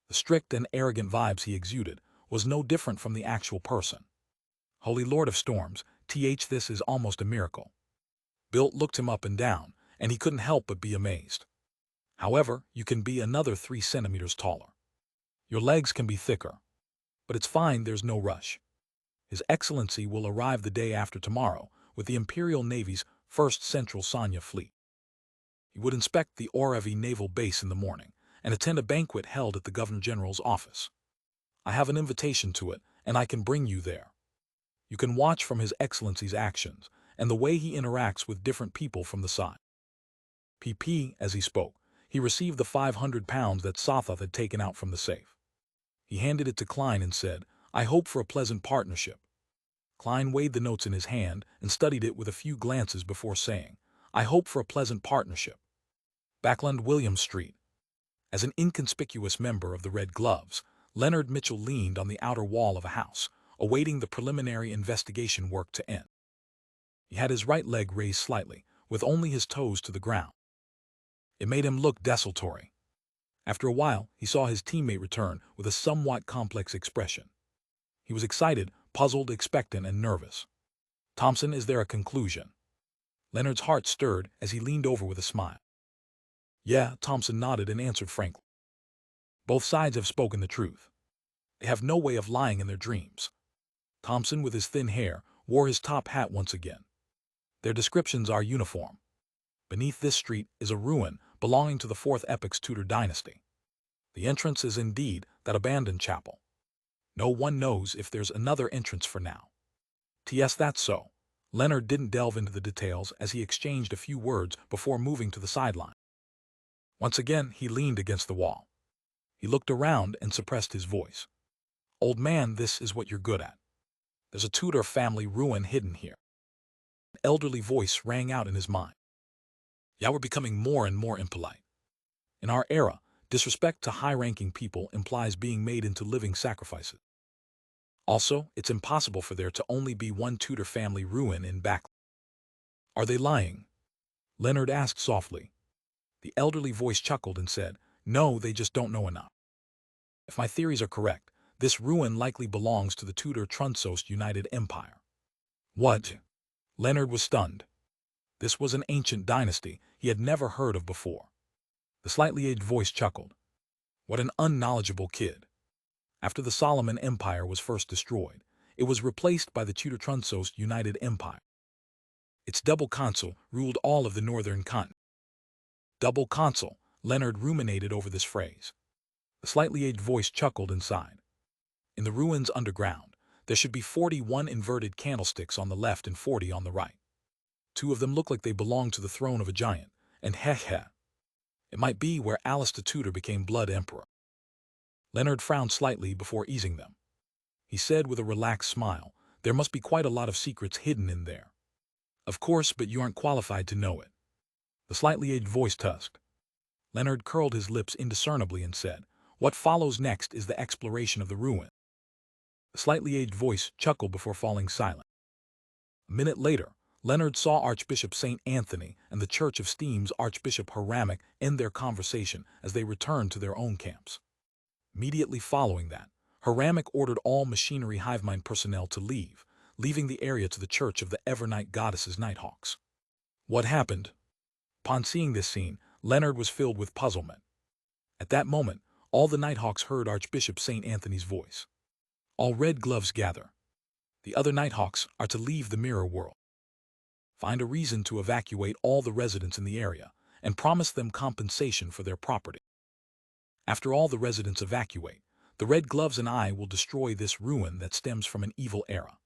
The strict and arrogant vibes he exuded was no different from the actual person. Holy Lord of Storms, this is almost a miracle. Bilt looked him up and down, and he couldn't help but be amazed. "However, you can be another 3 centimeters taller. Your legs can be thicker. But it's fine, there's no rush. His Excellency will arrive the day after tomorrow with the Imperial Navy's 1st Central Sanya Fleet. He would inspect the Orevi Naval Base in the morning and attend a banquet held at the Governor General's office. I have an invitation to it, and I can bring you there. You can watch from His Excellency's actions and the way he interacts with different people from the side." As he spoke, he received the £500 that Sothoth had taken out from the safe. He handed it to Klein and said, "I hope for a pleasant partnership." Klein weighed the notes in his hand and studied it with a few glances before saying, "I hope for a pleasant partnership." Backland William Street. As an inconspicuous member of the Red Gloves, Leonard Mitchell leaned on the outer wall of a house, awaiting the preliminary investigation work to end. He had his right leg raised slightly, with only his toes to the ground. It made him look desultory. After a while, he saw his teammate return with a somewhat complex expression. He was excited, puzzled, expectant, and nervous. "Thompson, is there a conclusion?" Leonard's heart stirred as he leaned over with a smile. "Yeah," Thompson nodded and answered frankly. "Both sides have spoken the truth. They have no way of lying in their dreams." Thompson, with his thin hair, wore his top hat once again. "Their descriptions are uniform. Beneath this street is a ruin belonging to the 4th Epoch's Tudor dynasty. The entrance is indeed that abandoned chapel. No one knows if there's another entrance for now." "Yes, that's so." Leonard didn't delve into the details as he exchanged a few words before moving to the sideline. Once again, he leaned against the wall. He looked around and suppressed his voice. "Old man, this is what you're good at. There's a Tudor family ruin hidden here." An elderly voice rang out in his mind. "Yeah, we're becoming more and more impolite. In our era, disrespect to high-ranking people implies being made into living sacrifices. Also, it's impossible for there to only be one Tudor family ruin in Backland." "Are they lying?" Leonard asked softly. The elderly voice chuckled and said, "No, they just don't know enough. If my theories are correct, this ruin likely belongs to the Tudor Trunsost United Empire." "What?" Leonard was stunned. This was an ancient dynasty he had never heard of before. The slightly aged voice chuckled. "What an unknowledgeable kid. After the Solomon Empire was first destroyed, it was replaced by the Tudor Trunsost United Empire. Its double consul ruled all of the northern continent." "Double consul," Leonard ruminated over this phrase. The slightly aged voice chuckled and sighed. "In the ruins underground, there should be 41 inverted candlesticks on the left and 40 on the right. 2 of them look like they belong to the throne of a giant, and heh. It might be where Alistair Tudor became Blood Emperor." Leonard frowned slightly before easing them. He said with a relaxed smile, "There must be quite a lot of secrets hidden in there." "Of course, but you aren't qualified to know it." The slightly aged voice tusked. Leonard curled his lips indiscernibly and said, "What follows next is the exploration of the ruin." The slightly aged voice chuckled before falling silent. A minute later, Leonard saw Archbishop St. Anthony and the Church of Steam's Archbishop Haramic end their conversation as they returned to their own camps. Immediately following that, Haramic ordered all machinery hivemind personnel to leave, leaving the area to the Church of the Evernight Goddesses Nighthawks. What happened? Upon seeing this scene, Leonard was filled with puzzlement. At that moment, all the Nighthawks heard Archbishop St. Anthony's voice. "All Red Gloves gather. The other Nighthawks are to leave the mirror world. Find a reason to evacuate all the residents in the area and promise them compensation for their property. After all the residents evacuate, the Red Gloves and I will destroy this ruin that stems from an evil era.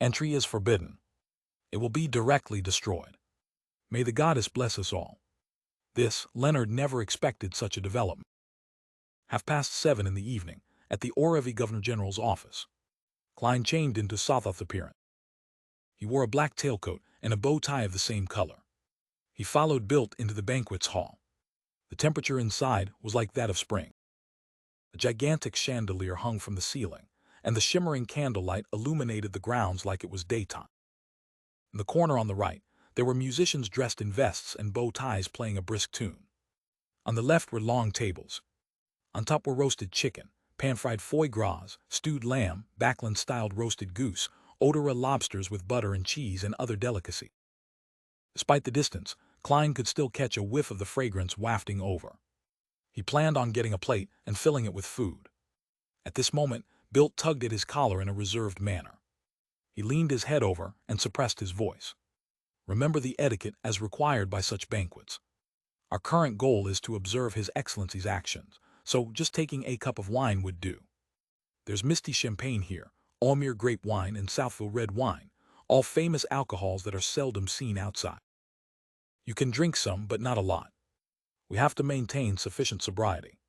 Entry is forbidden. It will be directly destroyed. May the goddess bless us all. This, Leonard never expected such a development. 7:30 in the evening, at the Orevi Governor General's office. Klein changed into Sothoth's appearance. He wore a black tailcoat and a bow tie of the same color. He followed Bilt into the banquets hall. The temperature inside was like that of spring. A gigantic chandelier hung from the ceiling, and the shimmering candlelight illuminated the grounds like it was daytime. In the corner on the right, there were musicians dressed in vests and bow ties playing a brisk tune. On the left were long tables. On top were roasted chicken, pan-fried foie gras, stewed lamb, Backlund-styled roasted goose, odora lobsters with butter and cheese, and other delicacies. Despite the distance, Klein could still catch a whiff of the fragrance wafting over. He planned on getting a plate and filling it with food. At this moment, Bilt tugged at his collar in a reserved manner. He leaned his head over and suppressed his voice. Remember the etiquette as required by such banquets. Our current goal is to observe His Excellency's actions, so just taking a cup of wine would do. There's misty champagne here, Almere grape wine and Southville red wine, all famous alcohols that are seldom seen outside. You can drink some, but not a lot. We have to maintain sufficient sobriety.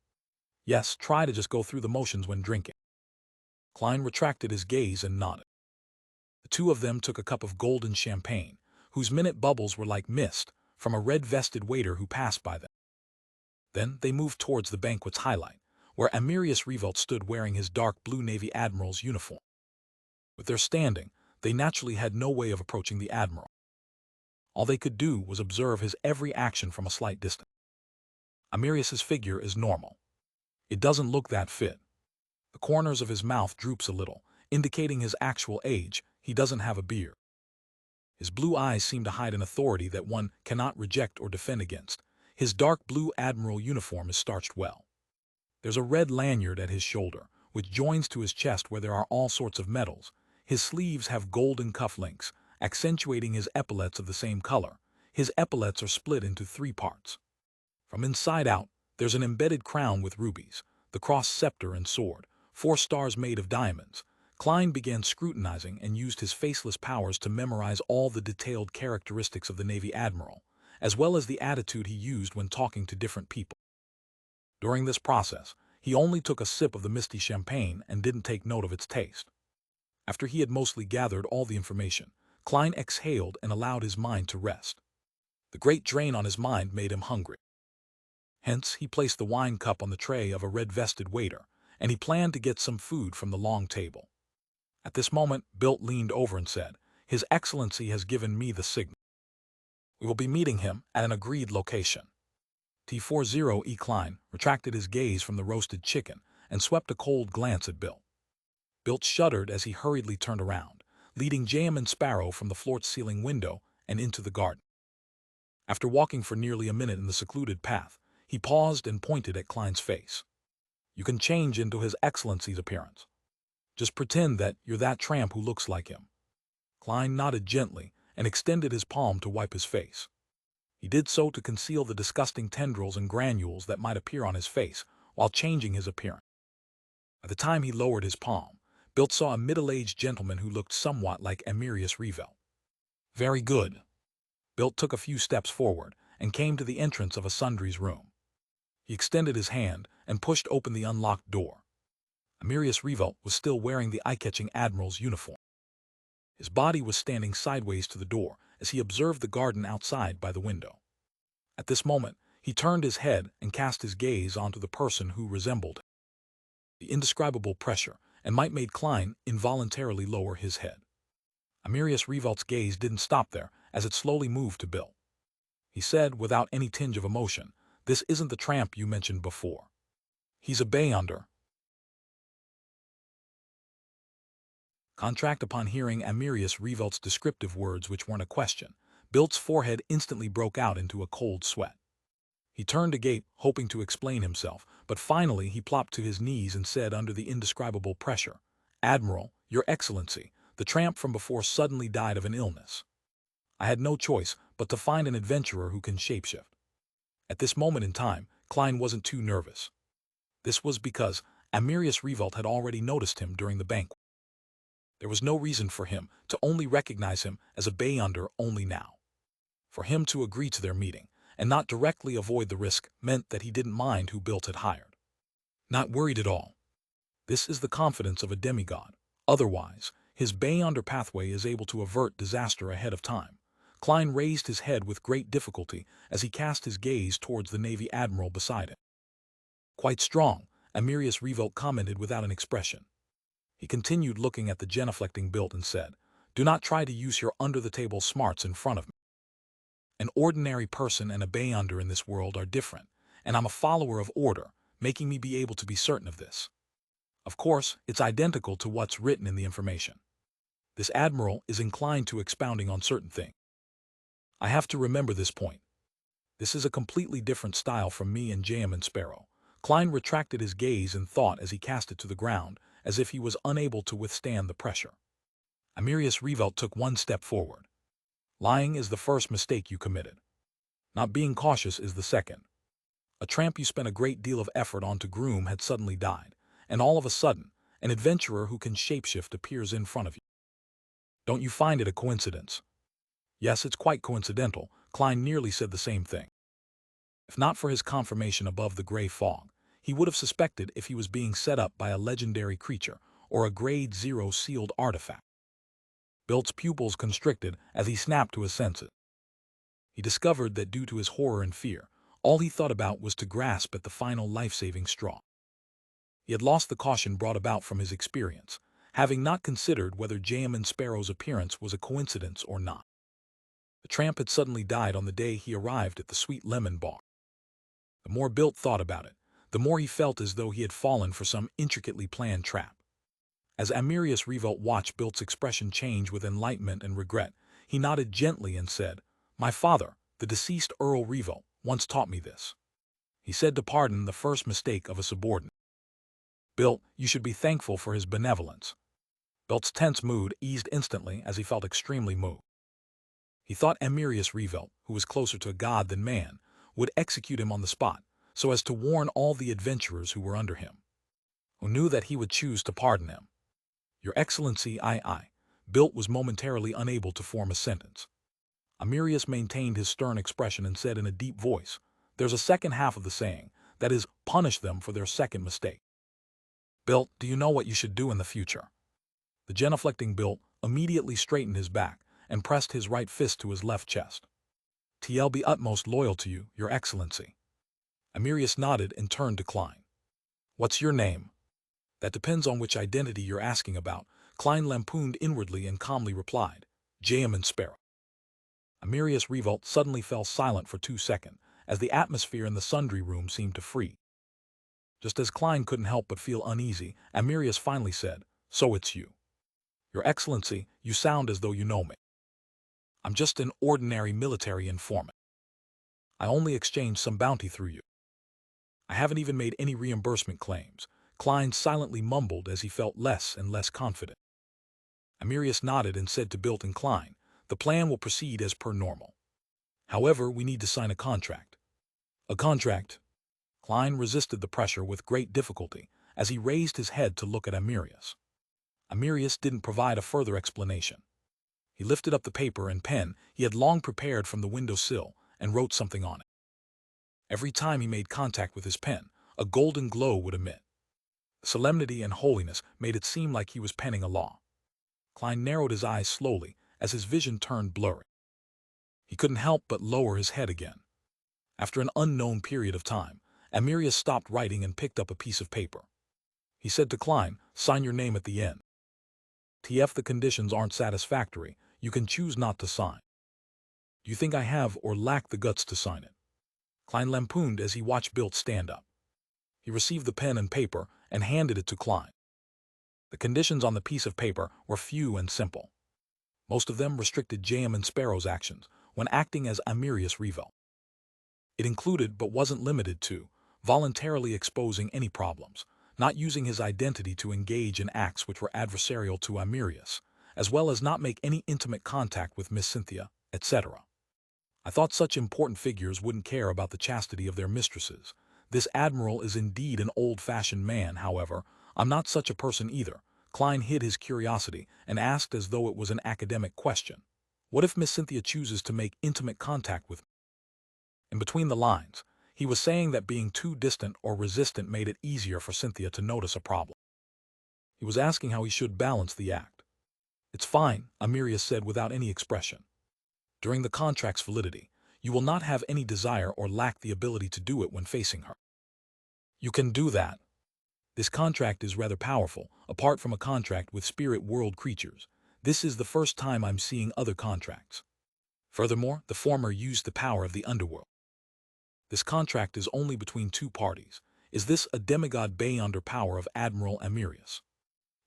Yes, try to just go through the motions when drinking. Klein retracted his gaze and nodded. The two of them took a cup of golden champagne, whose minute bubbles were like mist, from a red-vested waiter who passed by them. Then they moved towards the banquet's highlight, where Amirius Revolt stood wearing his dark blue Navy Admiral's uniform. With their standing, they naturally had no way of approaching the Admiral. All they could do was observe his every action from a slight distance. Amirius's figure is normal. It doesn't look that fit. The corners of his mouth droops a little, indicating his actual age. He doesn't have a beard. His blue eyes seem to hide an authority that one cannot reject or defend against. His dark blue Admiral uniform is starched well. There's a red lanyard at his shoulder, which joins to his chest where there are all sorts of medals. His sleeves have golden cufflinks, accentuating his epaulets of the same color. His epaulets are split into 3 parts. From inside out, there's an embedded crown with rubies, the cross scepter and sword, 4 stars made of diamonds. Klein began scrutinizing and used his faceless powers to memorize all the detailed characteristics of the Navy Admiral, as well as the attitude he used when talking to different people. During this process, he only took a sip of the misty champagne and didn't take note of its taste. After he had mostly gathered all the information, Klein exhaled and allowed his mind to rest. The great drain on his mind made him hungry. Hence, he placed the wine cup on the tray of a red-vested waiter, and he planned to get some food from the long table. At this moment, Bilt leaned over and said, "His Excellency has given me the signal. We will be meeting him at an agreed location." T40E Klein retracted his gaze from the roasted chicken and swept a cold glance at Bilt. Bilt shuddered as he hurriedly turned around, leading Jam and Sparrow from the floor-to-ceiling window and into the garden. After walking for nearly a minute in the secluded path, he paused and pointed at Klein's face. "You can change into His Excellency's appearance. Just pretend that you're that tramp who looks like him." Klein nodded gently and extended his palm to wipe his face. He did so to conceal the disgusting tendrils and granules that might appear on his face while changing his appearance. By the time he lowered his palm, Bilt saw a middle-aged gentleman who looked somewhat like Amirius Revolt. "Very good." Bilt took a few steps forward and came to the entrance of a sundry's room. He extended his hand and pushed open the unlocked door. Amirius Revolt was still wearing the eye-catching Admiral's uniform. His body was standing sideways to the door as he observed the garden outside by the window. At this moment, he turned his head and cast his gaze onto the person who resembled him. The indescribable pressure and might made Klein involuntarily lower his head. Amirius Revolt's gaze didn't stop there as it slowly moved to Bilt. He said, without any tinge of emotion, "This isn't the tramp you mentioned before. He's a Bayonder." Contract. Upon hearing Amirius Revolt's descriptive words, which weren't a question, Bilt's forehead instantly broke out into a cold sweat. He turned agape, hoping to explain himself, but finally he plopped to his knees and said under the indescribable pressure, "Admiral, Your Excellency, the tramp from before suddenly died of an illness. I had no choice but to find an adventurer who can shapeshift." At this moment in time, Klein wasn't too nervous. This was because Amirius Revolt had already noticed him during the banquet. There was no reason for him to only recognize him as a Bayonder only now. For him to agree to their meeting and not directly avoid the risk meant that he didn't mind who Bilt had hired. Not worried at all. This is the confidence of a demigod. Otherwise, his Beyonder pathway is able to avert disaster ahead of time. Klein raised his head with great difficulty as he cast his gaze towards the Navy Admiral beside him. Quite strong, Amirius Revolt commented without an expression. He continued looking at the genuflecting Bilt and said, "Do not try to use your under-the-table smarts in front of me. An ordinary person and a Beyonder in this world are different, and I'm a follower of order, making me be able to be certain of this. Of course, it's identical to what's written in the information. This admiral is inclined to expounding on certain things. I have to remember this point. This is a completely different style from me and Jam and Sparrow." Klein retracted his gaze in thought as he cast it to the ground, as if he was unable to withstand the pressure. Amirius Revolt took one step forward. "Lying is the first mistake you committed. Not being cautious is the second. A tramp you spent a great deal of effort on to groom had suddenly died, and all of a sudden, an adventurer who can shapeshift appears in front of you. Don't you find it a coincidence?" "Yes, it's quite coincidental." Klein nearly said the same thing. If not for his confirmation above the gray fog, he would have suspected if he was being set up by a legendary creature or a Grade 0 sealed artifact. Bilt's pupils constricted as he snapped to his senses. He discovered that due to his horror and fear, all he thought about was to grasp at the final life-saving straw. He had lost the caution brought about from his experience, having not considered whether Jam and Sparrow's appearance was a coincidence or not. The tramp had suddenly died on the day he arrived at the Sweet Lemon Bar. The more Bilt thought about it, the more he felt as though he had fallen for some intricately planned trap. As Amirius Revolt watched Bilt's expression change with enlightenment and regret, he nodded gently and said, "My father, the deceased Earl Revolt, once taught me this. He said to pardon the first mistake of a subordinate. Bilt, you should be thankful for his benevolence." Bilt's tense mood eased instantly as he felt extremely moved. He thought Amirius Revolt, who was closer to God than man, would execute him on the spot, so as to warn all the adventurers who were under him, who knew that he would choose to pardon him. "Your Excellency, I." Bilt was momentarily unable to form a sentence. Amirius maintained his stern expression and said in a deep voice, "There's a second half of the saying, that is, punish them for their second mistake. Bilt, do you know what you should do in the future?" The genuflecting Bilt immediately straightened his back and pressed his right fist to his left chest. "T'll be utmost loyal to you, Your Excellency." Amirius nodded and turned to Klein. "What's your name?" "That depends on which identity you're asking about." Klein lampooned inwardly and calmly replied, "Jam and Sparrow." Amirius Revolt suddenly fell silent for 2 seconds, as the atmosphere in the sundry room seemed to freeze. Just as Klein couldn't help but feel uneasy, Amirius finally said, "So it's you. Your Excellency, you sound as though you know me." "I'm just an ordinary military informant. I only exchanged some bounty through you. I haven't even made any reimbursement claims." Klein silently mumbled as he felt less and less confident. Amirius nodded and said to Bilt and Klein, "The plan will proceed as per normal. However, we need to sign a contract." "A contract?" Klein resisted the pressure with great difficulty as he raised his head to look at Amirius. Amirius didn't provide a further explanation. He lifted up the paper and pen he had long prepared from the window-sill and wrote something on it. Every time he made contact with his pen, a golden glow would emit. The solemnity and holiness made it seem like he was penning a law. Klein narrowed his eyes slowly as his vision turned blurry. He couldn't help but lower his head again. After an unknown period of time, Amirius stopped writing and picked up a piece of paper. He said to Klein, "Sign your name at the end. If the conditions aren't satisfactory, you can choose not to sign." "Do you think I have or lack the guts to sign it?" Klein lampooned as he watched Bilt stand up. He received the pen and paper and handed it to Klein. The conditions on the piece of paper were few and simple. Most of them restricted Jam and Sparrow's actions when acting as Amirius Revolt. It included, but wasn't limited to, voluntarily exposing any problems, not using his identity to engage in acts which were adversarial to Amirius, as well as not make any intimate contact with Miss Cynthia, etc. I thought such important figures wouldn't care about the chastity of their mistresses. This admiral is indeed an old-fashioned man, however. I'm not such a person either. Klein hid his curiosity and asked as though it was an academic question. What if Miss Cynthia chooses to make intimate contact with me? In between the lines, he was saying that being too distant or resistant made it easier for Cynthia to notice a problem. He was asking how he should balance the act. It's fine, Amiria said without any expression. During the contract's validity, you will not have any desire or lack the ability to do it when facing her. You can do that. This contract is rather powerful, apart from a contract with spirit world creatures. This is the first time I'm seeing other contracts. Furthermore, the former used the power of the underworld. This contract is only between two parties. Is this a demigod beyond power of Admiral Amirius?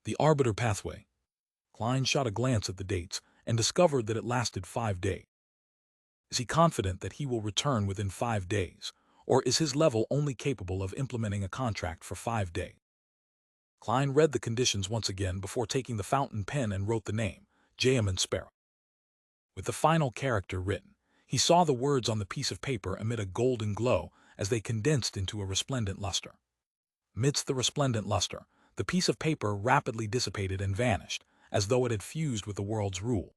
The Arbiter Pathway. Klein shot a glance at the dates and discovered that it lasted 5 days. Is he confident that he will return within 5 days, or is his level only capable of implementing a contract for 5 days? Klein read the conditions once again before taking the fountain pen and wrote the name, Jayaman Sparrow. With the final character written, he saw the words on the piece of paper emit a golden glow as they condensed into a resplendent luster. Amidst the resplendent luster, the piece of paper rapidly dissipated and vanished, as though it had fused with the world's rule.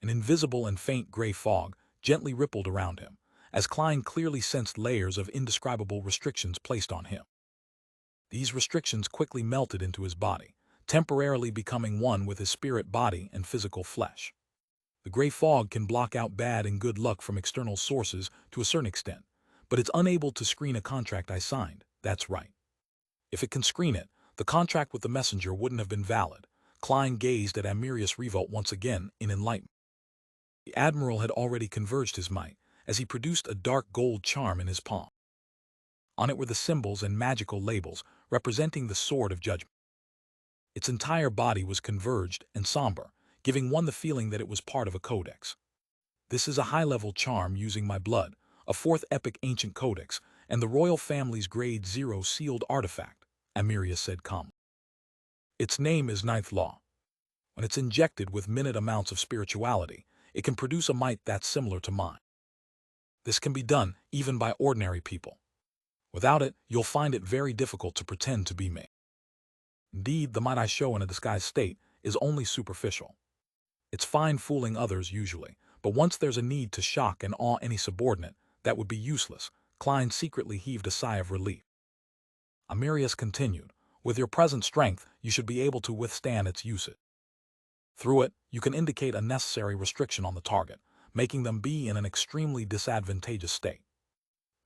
An invisible and faint gray fog gently rippled around him, as Klein clearly sensed layers of indescribable restrictions placed on him. These restrictions quickly melted into his body, temporarily becoming one with his spirit body and physical flesh. The gray fog can block out bad and good luck from external sources to a certain extent, but it's unable to screen a contract I signed, that's right. If it can screen it, the contract with the messenger wouldn't have been valid. Klein gazed at Amirius Revolt once again in enlightenment. The Admiral had already converged his might, as he produced a dark gold charm in his palm. On it were the symbols and magical labels representing the Sword of Judgment. Its entire body was converged and somber, giving one the feeling that it was part of a codex. This is a high-level charm using my blood, a fourth epic ancient codex, and the royal family's grade 0 sealed artifact, Amiria said calmly. Its name is Ninth Law. When it's injected with minute amounts of spirituality, it can produce a might that's similar to mine. This can be done even by ordinary people. Without it, you'll find it very difficult to pretend to be me. Indeed, the might I show in a disguised state is only superficial. It's fine fooling others usually, but once there's a need to shock and awe any subordinate, that would be useless. Klein secretly heaved a sigh of relief. Amirius continued, with your present strength, you should be able to withstand its usage. Through it, you can indicate a necessary restriction on the target, making them be in an extremely disadvantageous state.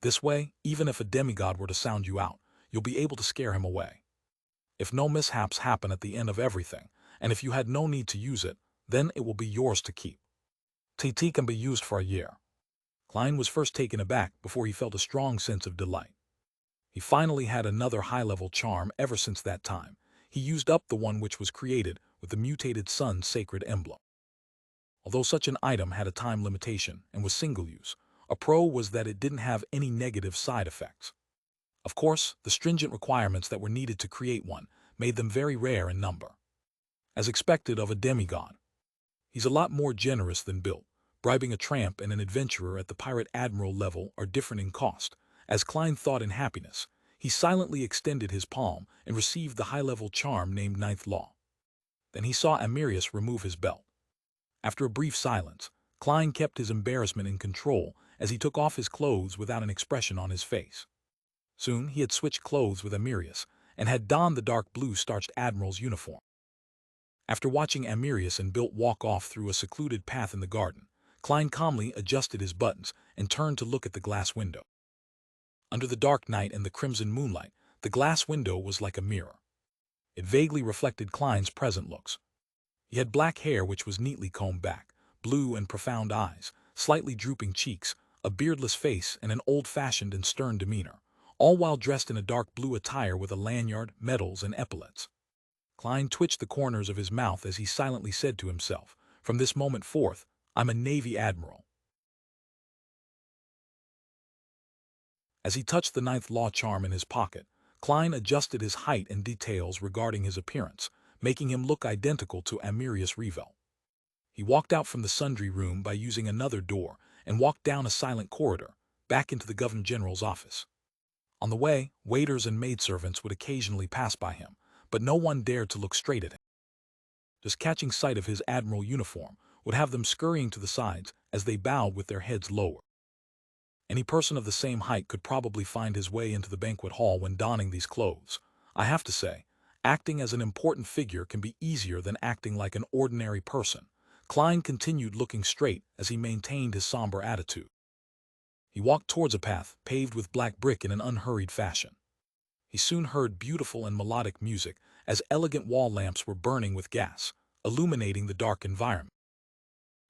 This way, even if a demigod were to sound you out, you'll be able to scare him away. If no mishaps happen at the end of everything, and if you had no need to use it, then it will be yours to keep. TT can be used for a year. Klein was first taken aback before he felt a strong sense of delight. He finally had another high-level charm ever since that time. He used up the one which was created with the mutated sun's sacred emblem. Although such an item had a time limitation and was single-use, a pro was that it didn't have any negative side effects. Of course, the stringent requirements that were needed to create one made them very rare in number. As expected of a demigod, he's a lot more generous than built. Bribing a tramp and an adventurer at the pirate admiral level are different in cost. As Klein thought in happiness, he silently extended his palm and received the high-level charm named Ninth Law. Then he saw Amirius remove his belt. After a brief silence, Klein kept his embarrassment in control as he took off his clothes without an expression on his face. Soon he had switched clothes with Amirius and had donned the dark blue starched admiral's uniform. After watching Amirius and Bilt walk off through a secluded path in the garden, Klein calmly adjusted his buttons and turned to look at the glass window. Under the dark night and the crimson moonlight, the glass window was like a mirror. It vaguely reflected Klein's present looks. He had black hair which was neatly combed back, blue and profound eyes, slightly drooping cheeks, a beardless face, and an old-fashioned and stern demeanor, all while dressed in a dark blue attire with a lanyard, medals, and epaulets. Klein twitched the corners of his mouth as he silently said to himself, "From this moment forth, I'm a Navy admiral." As he touched the Ninth Law charm in his pocket, Klein adjusted his height and details regarding his appearance, making him look identical to Amirius Revel. He walked out from the sundry room by using another door and walked down a silent corridor, back into the Governor General's office. On the way, waiters and maidservants would occasionally pass by him, but no one dared to look straight at him. Just catching sight of his admiral uniform, would have them scurrying to the sides as they bowed with their heads lower. Any person of the same height could probably find his way into the banquet hall when donning these clothes. I have to say, acting as an important figure can be easier than acting like an ordinary person. Klein continued looking straight as he maintained his somber attitude. He walked towards a path paved with black brick in an unhurried fashion. He soon heard beautiful and melodic music as elegant wall lamps were burning with gas, illuminating the dark environment.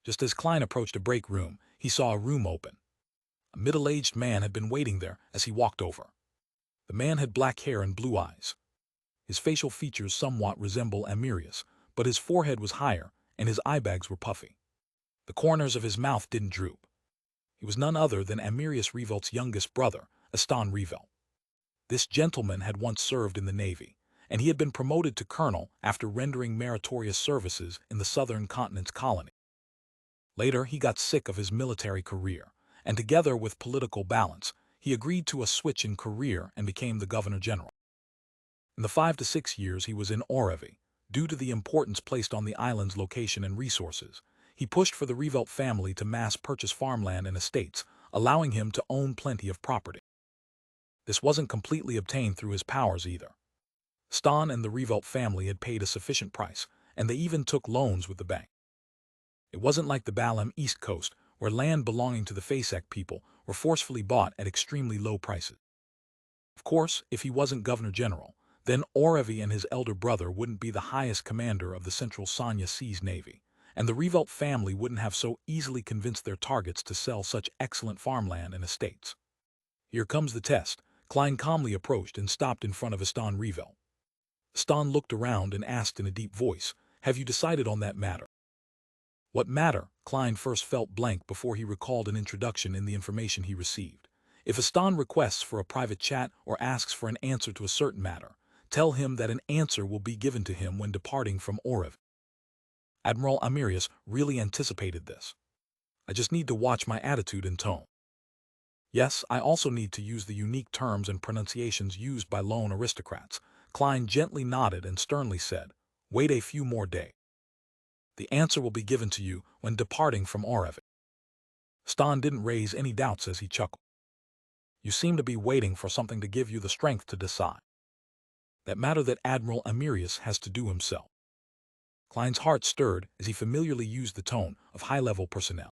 Just as Klein approached a break room, he saw a room open. A middle-aged man had been waiting there as he walked over. The man had black hair and blue eyes. His facial features somewhat resembled Amirius, but his forehead was higher and his eyebags were puffy. The corners of his mouth didn't droop. He was none other than Amirius Revelt's youngest brother, Aston Revelt. This gentleman had once served in the Navy, and he had been promoted to colonel after rendering meritorious services in the southern continent's colony. Later, he got sick of his military career, and together with political balance, he agreed to a switch in career and became the governor-general. In the 5 to 6 years he was in Orevy, due to the importance placed on the island's location and resources, he pushed for the Revelt family to mass-purchase farmland and estates, allowing him to own plenty of property. This wasn't completely obtained through his powers either. Stan and the Revelt family had paid a sufficient price, and they even took loans with the bank. It wasn't like the Balam East Coast, where land belonging to the Fasek people were forcefully bought at extremely low prices. Of course, if he wasn't governor-general, then Orevy and his elder brother wouldn't be the highest commander of the Central Sanya Seas Navy, and the Revelt family wouldn't have so easily convinced their targets to sell such excellent farmland and estates. Here comes the test. Klein calmly approached and stopped in front of Aston Revelt. Aston looked around and asked in a deep voice, "Have you decided on that matter?" What matter? Klein first felt blank before he recalled an introduction in the information he received. If Aston requests for a private chat or asks for an answer to a certain matter, tell him that an answer will be given to him when departing from Orev. Admiral Amirius really anticipated this. I just need to watch my attitude and tone. Yes, I also need to use the unique terms and pronunciations used by lone aristocrats. Klein gently nodded and sternly said, "Wait a few more days. The answer will be given to you when departing from Orev." Stan didn't raise any doubts as he chuckled. "You seem to be waiting for something to give you the strength to decide. That matter that Admiral Amirius has to do himself." Klein's heart stirred as he familiarly used the tone of high-level personnel.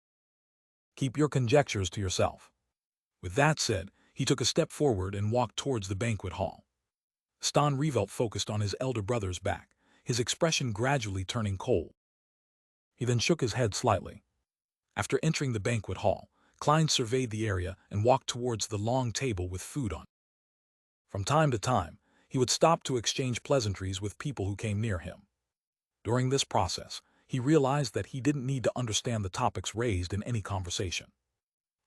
"Keep your conjectures to yourself." With that said, he took a step forward and walked towards the banquet hall. Stan Revelt focused on his elder brother's back, his expression gradually turning cold. He then shook his head slightly. After entering the banquet hall, Klein surveyed the area and walked towards the long table with food on it. From time to time, he would stop to exchange pleasantries with people who came near him. During this process, he realized that he didn't need to understand the topics raised in any conversation.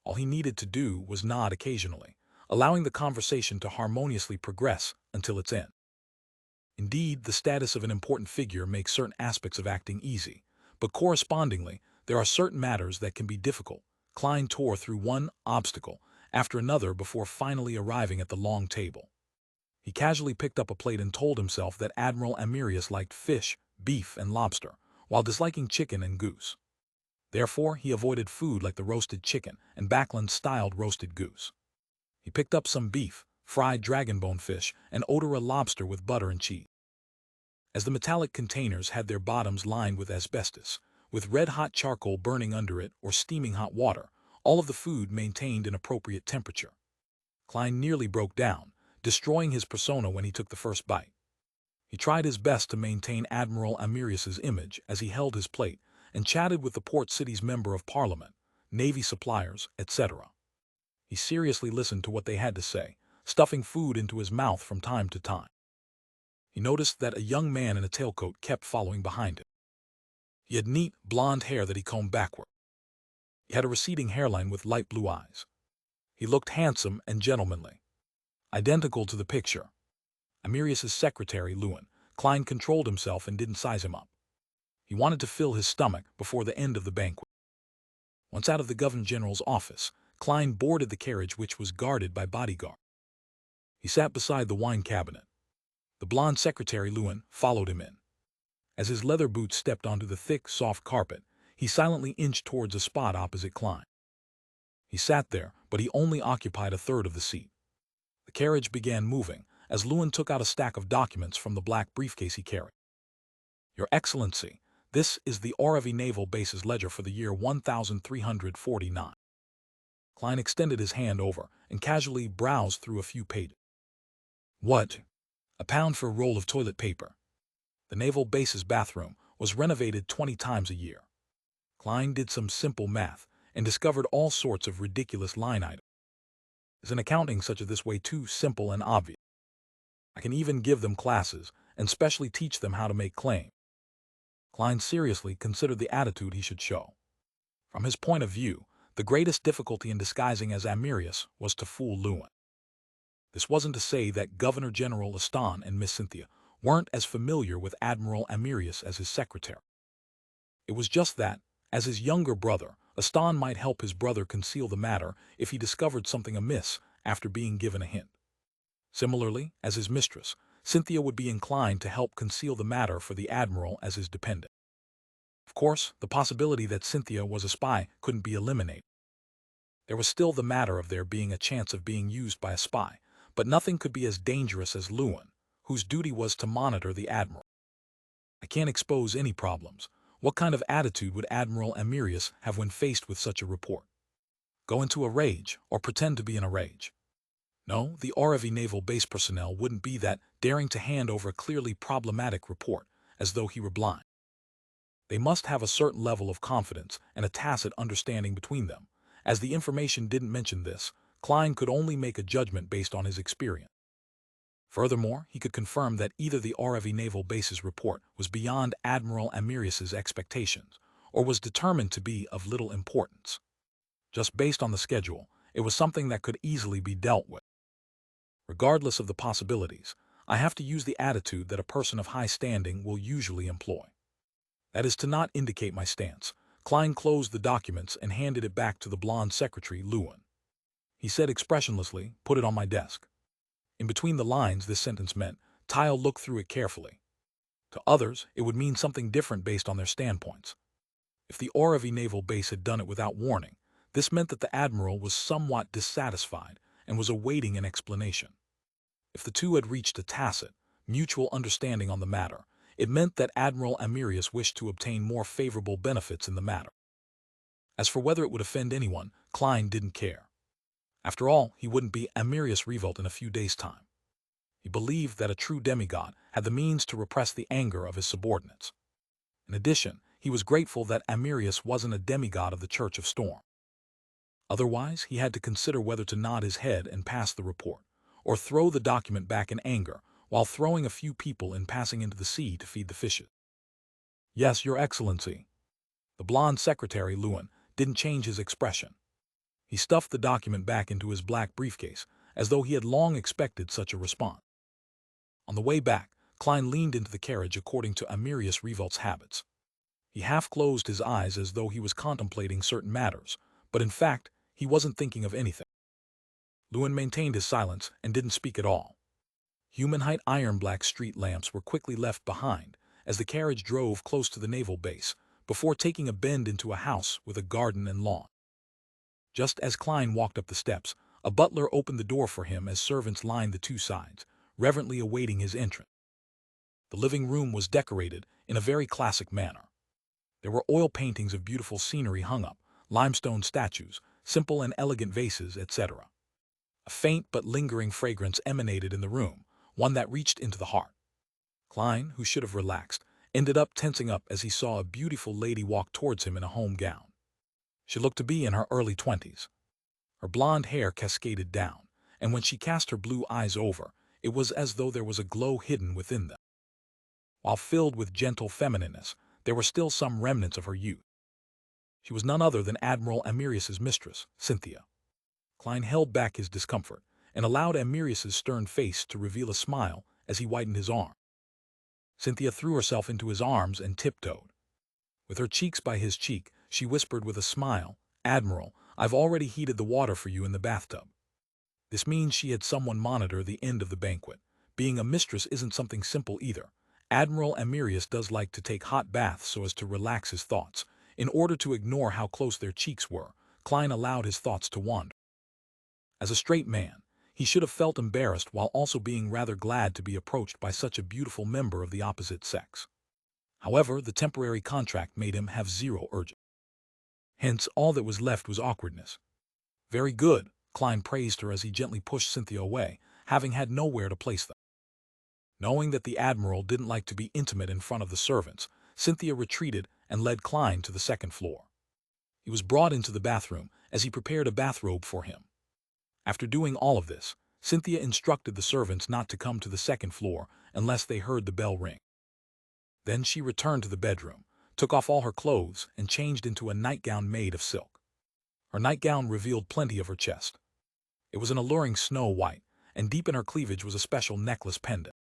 All he needed to do was nod occasionally, allowing the conversation to harmoniously progress until its end. Indeed, the status of an important figure makes certain aspects of acting easy, but correspondingly, there are certain matters that can be difficult. Klein tore through one obstacle after another before finally arriving at the long table. He casually picked up a plate and told himself that Admiral Amirius liked fish, beef, and lobster, while disliking chicken and goose. Therefore, he avoided food like the roasted chicken and Backlund-styled roasted goose. He picked up some beef, fried dragonbone fish, and Odora lobster with butter and cheese. As the metallic containers had their bottoms lined with asbestos, with red-hot charcoal burning under it or steaming hot water, all of the food maintained an appropriate temperature. Klein nearly broke down, destroying his persona when he took the first bite. He tried his best to maintain Admiral Amirius's image as he held his plate and chatted with the port city's member of parliament, navy suppliers, etc. He seriously listened to what they had to say, stuffing food into his mouth from time to time. He noticed that a young man in a tailcoat kept following behind him. He had neat, blonde hair that he combed backward. He had a receding hairline with light blue eyes. He looked handsome and gentlemanly. Identical to the picture. Amirius's secretary, Lewin, Klein controlled himself and didn't size him up. He wanted to fill his stomach before the end of the banquet. Once out of the Governor-General's office, Klein boarded the carriage which was guarded by bodyguards. He sat beside the wine cabinet. The blonde secretary, Lewin, followed him in. As his leather boots stepped onto the thick, soft carpet, he silently inched towards a spot opposite Klein. He sat there, but he only occupied a third of the seat. The carriage began moving as Lewin took out a stack of documents from the black briefcase he carried. Your Excellency, this is the Oravi Naval Base's ledger for the year 1349. Klein extended his hand over and casually browsed through a few pages. What? £1 for a roll of toilet paper. The naval base's bathroom was renovated 20 times a year. Klein did some simple math and discovered all sorts of ridiculous line items. Is an accounting such as this way too simple and obvious? I can even give them classes and specially teach them how to make claims. Klein seriously considered the attitude he should show. From his point of view, the greatest difficulty in disguising as Amirius was to fool Lewin. This wasn't to say that Governor General Aston and Miss Cynthia weren't as familiar with Admiral Amirius as his secretary. It was just that, as his younger brother, Aston might help his brother conceal the matter if he discovered something amiss after being given a hint. Similarly, as his mistress, Cynthia would be inclined to help conceal the matter for the Admiral as his dependent. Of course, the possibility that Cynthia was a spy couldn't be eliminated. There was still the matter of there being a chance of being used by a spy, but nothing could be as dangerous as Lewin, whose duty was to monitor the Admiral. I can't expose any problems. What kind of attitude would Admiral Amirius have when faced with such a report? Go into a rage, or pretend to be in a rage? No, the Oravi Naval Base personnel wouldn't be that daring to hand over a clearly problematic report, as though he were blind. They must have a certain level of confidence and a tacit understanding between them. As the information didn't mention this, Klein could only make a judgment based on his experience. Furthermore, he could confirm that either the Oravi Naval Base's report was beyond Admiral Amirius's expectations, or was determined to be of little importance. Just based on the schedule, it was something that could easily be dealt with. Regardless of the possibilities, I have to use the attitude that a person of high standing will usually employ. That is to not indicate my stance. Klein closed the documents and handed it back to the blonde secretary, Lewin. He said expressionlessly, "Put it on my desk." In between the lines, this sentence meant, Tile looked through it carefully. To others, it would mean something different based on their standpoints. If the Oravi Naval Base had done it without warning, this meant that the Admiral was somewhat dissatisfied and was awaiting an explanation. If the two had reached a tacit, mutual understanding on the matter, it meant that Admiral Amirius wished to obtain more favorable benefits in the matter. As for whether it would offend anyone, Klein didn't care. After all, he wouldn't be Amirius Revolt in a few days' time. He believed that a true demigod had the means to repress the anger of his subordinates. In addition, he was grateful that Amirius wasn't a demigod of the Church of Storm. Otherwise, he had to consider whether to nod his head and pass the report, or throw the document back in anger while throwing a few people in passing into the sea to feed the fishes. Yes, Your Excellency. The blonde secretary, Lewin, didn't change his expression. He stuffed the document back into his black briefcase, as though he had long expected such a response. On the way back, Klein leaned into the carriage according to Amirius Revolt's habits. He half closed his eyes as though he was contemplating certain matters, but in fact, he wasn't thinking of anything. Lewin maintained his silence and didn't speak at all. Human-height iron-black street lamps were quickly left behind as the carriage drove close to the naval base, before taking a bend into a house with a garden and lawn. Just as Klein walked up the steps, a butler opened the door for him as servants lined the two sides, reverently awaiting his entrance. The living room was decorated in a very classic manner. There were oil paintings of beautiful scenery hung up, limestone statues, simple and elegant vases, etc. A faint but lingering fragrance emanated in the room, one that reached into the heart. Klein, who should have relaxed, ended up tensing up as he saw a beautiful lady walk towards him in a home gown. She looked to be in her early 20s. Her blonde hair cascaded down, and when she cast her blue eyes over, it was as though there was a glow hidden within them. While filled with gentle feminineness, there were still some remnants of her youth. She was none other than Admiral Amirius's mistress, Cynthia. Klein held back his discomfort and allowed Amirius's stern face to reveal a smile as he widened his arm. Cynthia threw herself into his arms and tiptoed. With her cheeks by his cheek, she whispered with a smile, "Admiral, I've already heated the water for you in the bathtub." This means she had someone monitor the end of the banquet. Being a mistress isn't something simple either. Admiral Amirius does like to take hot baths so as to relax his thoughts. In order to ignore how close their cheeks were, Klein allowed his thoughts to wander. As a straight man, he should have felt embarrassed while also being rather glad to be approached by such a beautiful member of the opposite sex. However, the temporary contract made him have zero urge. Hence, all that was left was awkwardness. Very good, Klein praised her as he gently pushed Cynthia away, having had nowhere to place them. Knowing that the Admiral didn't like to be intimate in front of the servants, Cynthia retreated and led Klein to the second floor. He was brought into the bathroom as he prepared a bathrobe for him. After doing all of this, Cynthia instructed the servants not to come to the second floor unless they heard the bell ring. Then she returned to the bedroom, took off all her clothes, and changed into a nightgown made of silk. Her nightgown revealed plenty of her chest. It was an alluring snow white, and deep in her cleavage was a special necklace pendant.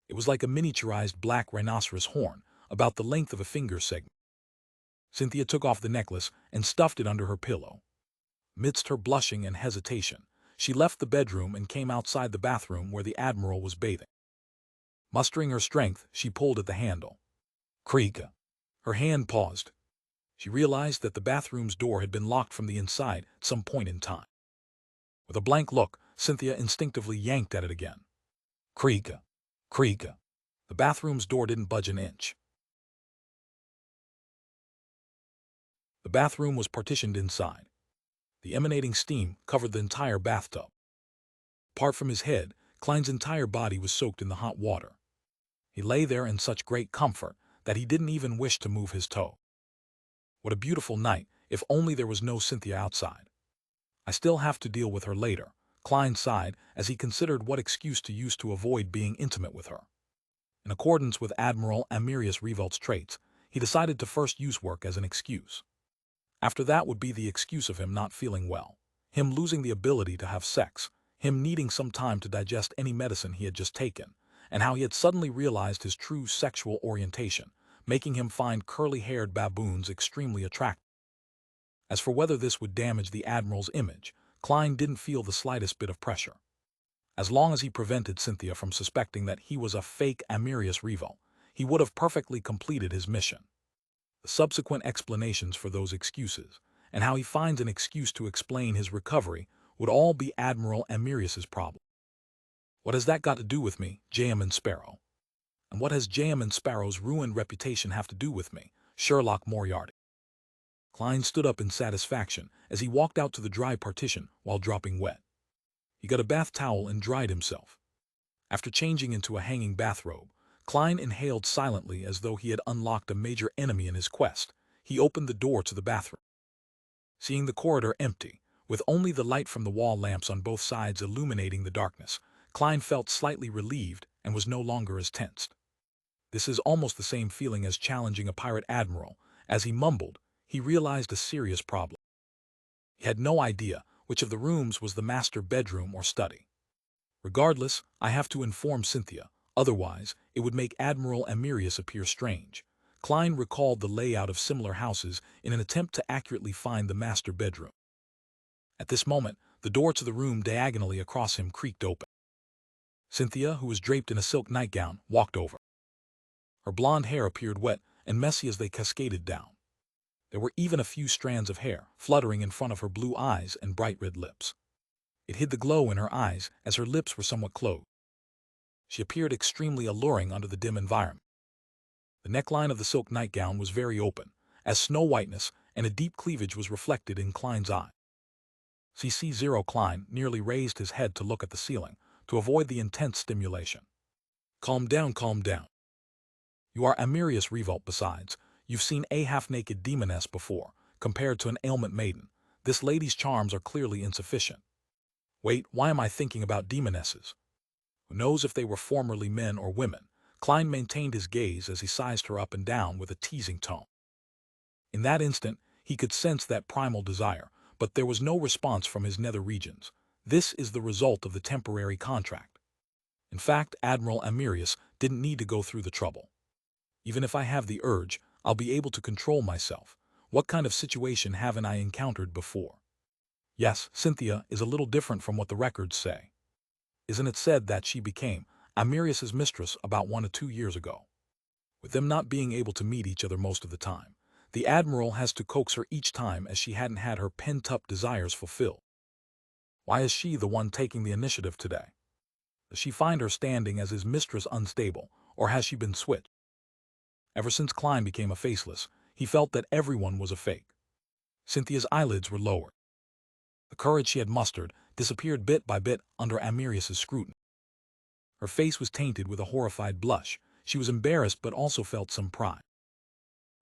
It was like a miniaturized black rhinoceros horn, about the length of a finger segment. Cynthia took off the necklace and stuffed it under her pillow. Amidst her blushing and hesitation, she left the bedroom and came outside the bathroom where the Admiral was bathing. Mustering her strength, she pulled at the handle. Creak. Her hand paused. She realized that the bathroom's door had been locked from the inside at some point in time. With a blank look, Cynthia instinctively yanked at it again. Creak. Creak. The bathroom's door didn't budge an inch. The bathroom was partitioned inside. The emanating steam covered the entire bathtub. Apart from his head, Klein's entire body was soaked in the hot water. He lay there in such great comfort that he didn't even wish to move his toe. What a beautiful night, if only there was no Cynthia outside. I still have to deal with her later, Klein sighed as he considered what excuse to use to avoid being intimate with her. In accordance with Admiral Amirius Revolt's traits, he decided to first use work as an excuse. After that would be the excuse of him not feeling well, him losing the ability to have sex, him needing some time to digest any medicine he had just taken, and how he had suddenly realized his true sexual orientation, making him find curly-haired baboons extremely attractive. As for whether this would damage the Admiral's image, Klein didn't feel the slightest bit of pressure. As long as he prevented Cynthia from suspecting that he was a fake Amirius Revolt, he would have perfectly completed his mission. The subsequent explanations for those excuses, and how he finds an excuse to explain his recovery, would all be Admiral Amirius's problem. What has that got to do with me, J.M. and Sparrow? And what has J.M. and Sparrow's ruined reputation have to do with me, Sherlock Moriarty? Klein stood up in satisfaction as he walked out to the dry partition while dropping wet. He got a bath towel and dried himself. After changing into a hanging bathrobe, Klein inhaled silently as though he had unlocked a major enemy in his quest. He opened the door to the bathroom. Seeing the corridor empty, with only the light from the wall lamps on both sides illuminating the darkness, Klein felt slightly relieved and was no longer as tensed. This is almost the same feeling as challenging a pirate admiral. As he mumbled, he realized a serious problem. He had no idea which of the rooms was the master bedroom or study. Regardless, I have to inform Cynthia, otherwise it would make Admiral Amirius appear strange. Klein recalled the layout of similar houses in an attempt to accurately find the master bedroom. At this moment, the door to the room diagonally across him creaked open. Cynthia, who was draped in a silk nightgown, walked over. Her blonde hair appeared wet and messy as they cascaded down. There were even a few strands of hair fluttering in front of her blue eyes and bright red lips. It hid the glow in her eyes as her lips were somewhat closed. She appeared extremely alluring under the dim environment. The neckline of the silk nightgown was very open, as snow whiteness and a deep cleavage was reflected in Klein's eye. CC0 Klein nearly raised his head to look at the ceiling, to avoid the intense stimulation. Calm down, calm down. You are Amirius Revolt besides. You've seen a half-naked demoness before. Compared to an ailment maiden, this lady's charms are clearly insufficient. Wait, why am I thinking about demonesses? Who knows if they were formerly men or women? Klein maintained his gaze as he sized her up and down with a teasing tone. In that instant, he could sense that primal desire, but there was no response from his nether regions. This is the result of the temporary contract. In fact, Admiral Amirius didn't need to go through the trouble. Even if I have the urge, I'll be able to control myself. What kind of situation haven't I encountered before? Yes, Cynthia is a little different from what the records say. Isn't it said that she became Amirius's mistress about 1 to 2 years ago? With them not being able to meet each other most of the time, The Admiral has to coax her each time as she hadn't had her pent-up desires fulfilled. Why is she the one taking the initiative today? Does she find her standing as his mistress unstable, or has she been switched? Ever since Klein became a faceless, he felt that everyone was a fake. Cynthia's eyelids were lowered. The courage she had mustered disappeared bit by bit under Amirius's scrutiny. Her face was tainted with a horrified blush. She was embarrassed but also felt some pride.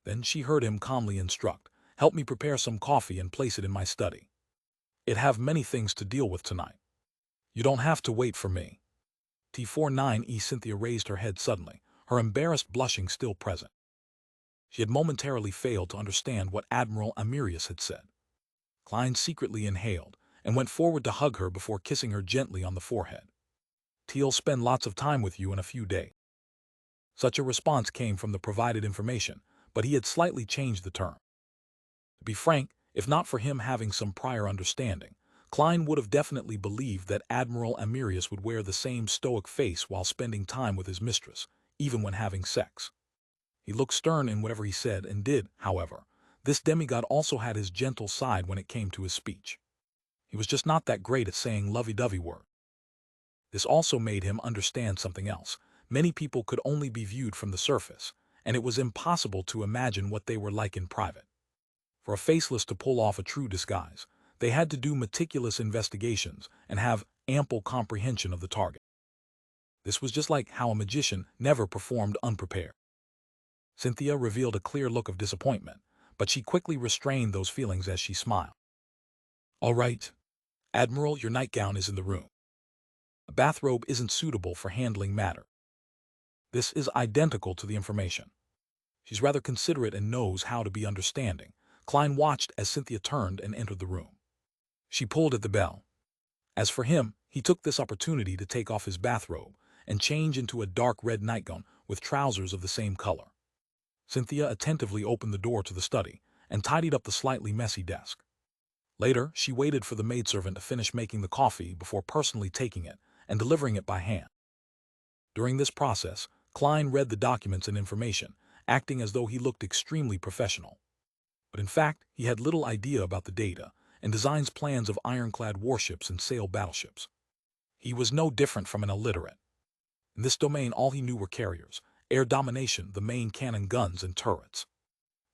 Then she heard him calmly instruct, "Help me prepare some coffee and place it in my study. It have many things to deal with tonight. You don't have to wait for me." T49E Cynthia raised her head suddenly, her embarrassed blushing still present. She had momentarily failed to understand what Admiral Amirius had said. Klein secretly inhaled and went forward to hug her before kissing her gently on the forehead. "He'll spend lots of time with you in a few days." Such a response came from the provided information, but he had slightly changed the term. To be frank, if not for him having some prior understanding, Klein would have definitely believed that Admiral Amirius would wear the same stoic face while spending time with his mistress, even when having sex. He looked stern in whatever he said and did, however. This demigod also had his gentle side when it came to his speech. He was just not that great at saying lovey-dovey words. This also made him understand something else. Many people could only be viewed from the surface, and it was impossible to imagine what they were like in private. For a faceless to pull off a true disguise, they had to do meticulous investigations and have ample comprehension of the target. This was just like how a magician never performed unprepared. Cynthia revealed a clear look of disappointment, but she quickly restrained those feelings as she smiled. "All right, Admiral, your nightgown is in the room. A bathrobe isn't suitable for handling matter. This is identical to the information. She's rather considerate and knows how to be understanding." Klein watched as Cynthia turned and entered the room. She pulled at the bell. As for him, he took this opportunity to take off his bathrobe and change into a dark red nightgown with trousers of the same color. Cynthia attentively opened the door to the study and tidied up the slightly messy desk. Later, she waited for the maidservant to finish making the coffee before personally taking it and delivering it by hand. During this process, Klein read the documents and information, acting as though he looked extremely professional. But in fact, he had little idea about the data and designs plans of ironclad warships and sail battleships. He was no different from an illiterate. In this domain, all he knew were carriers, air domination, the main cannon guns, and turrets.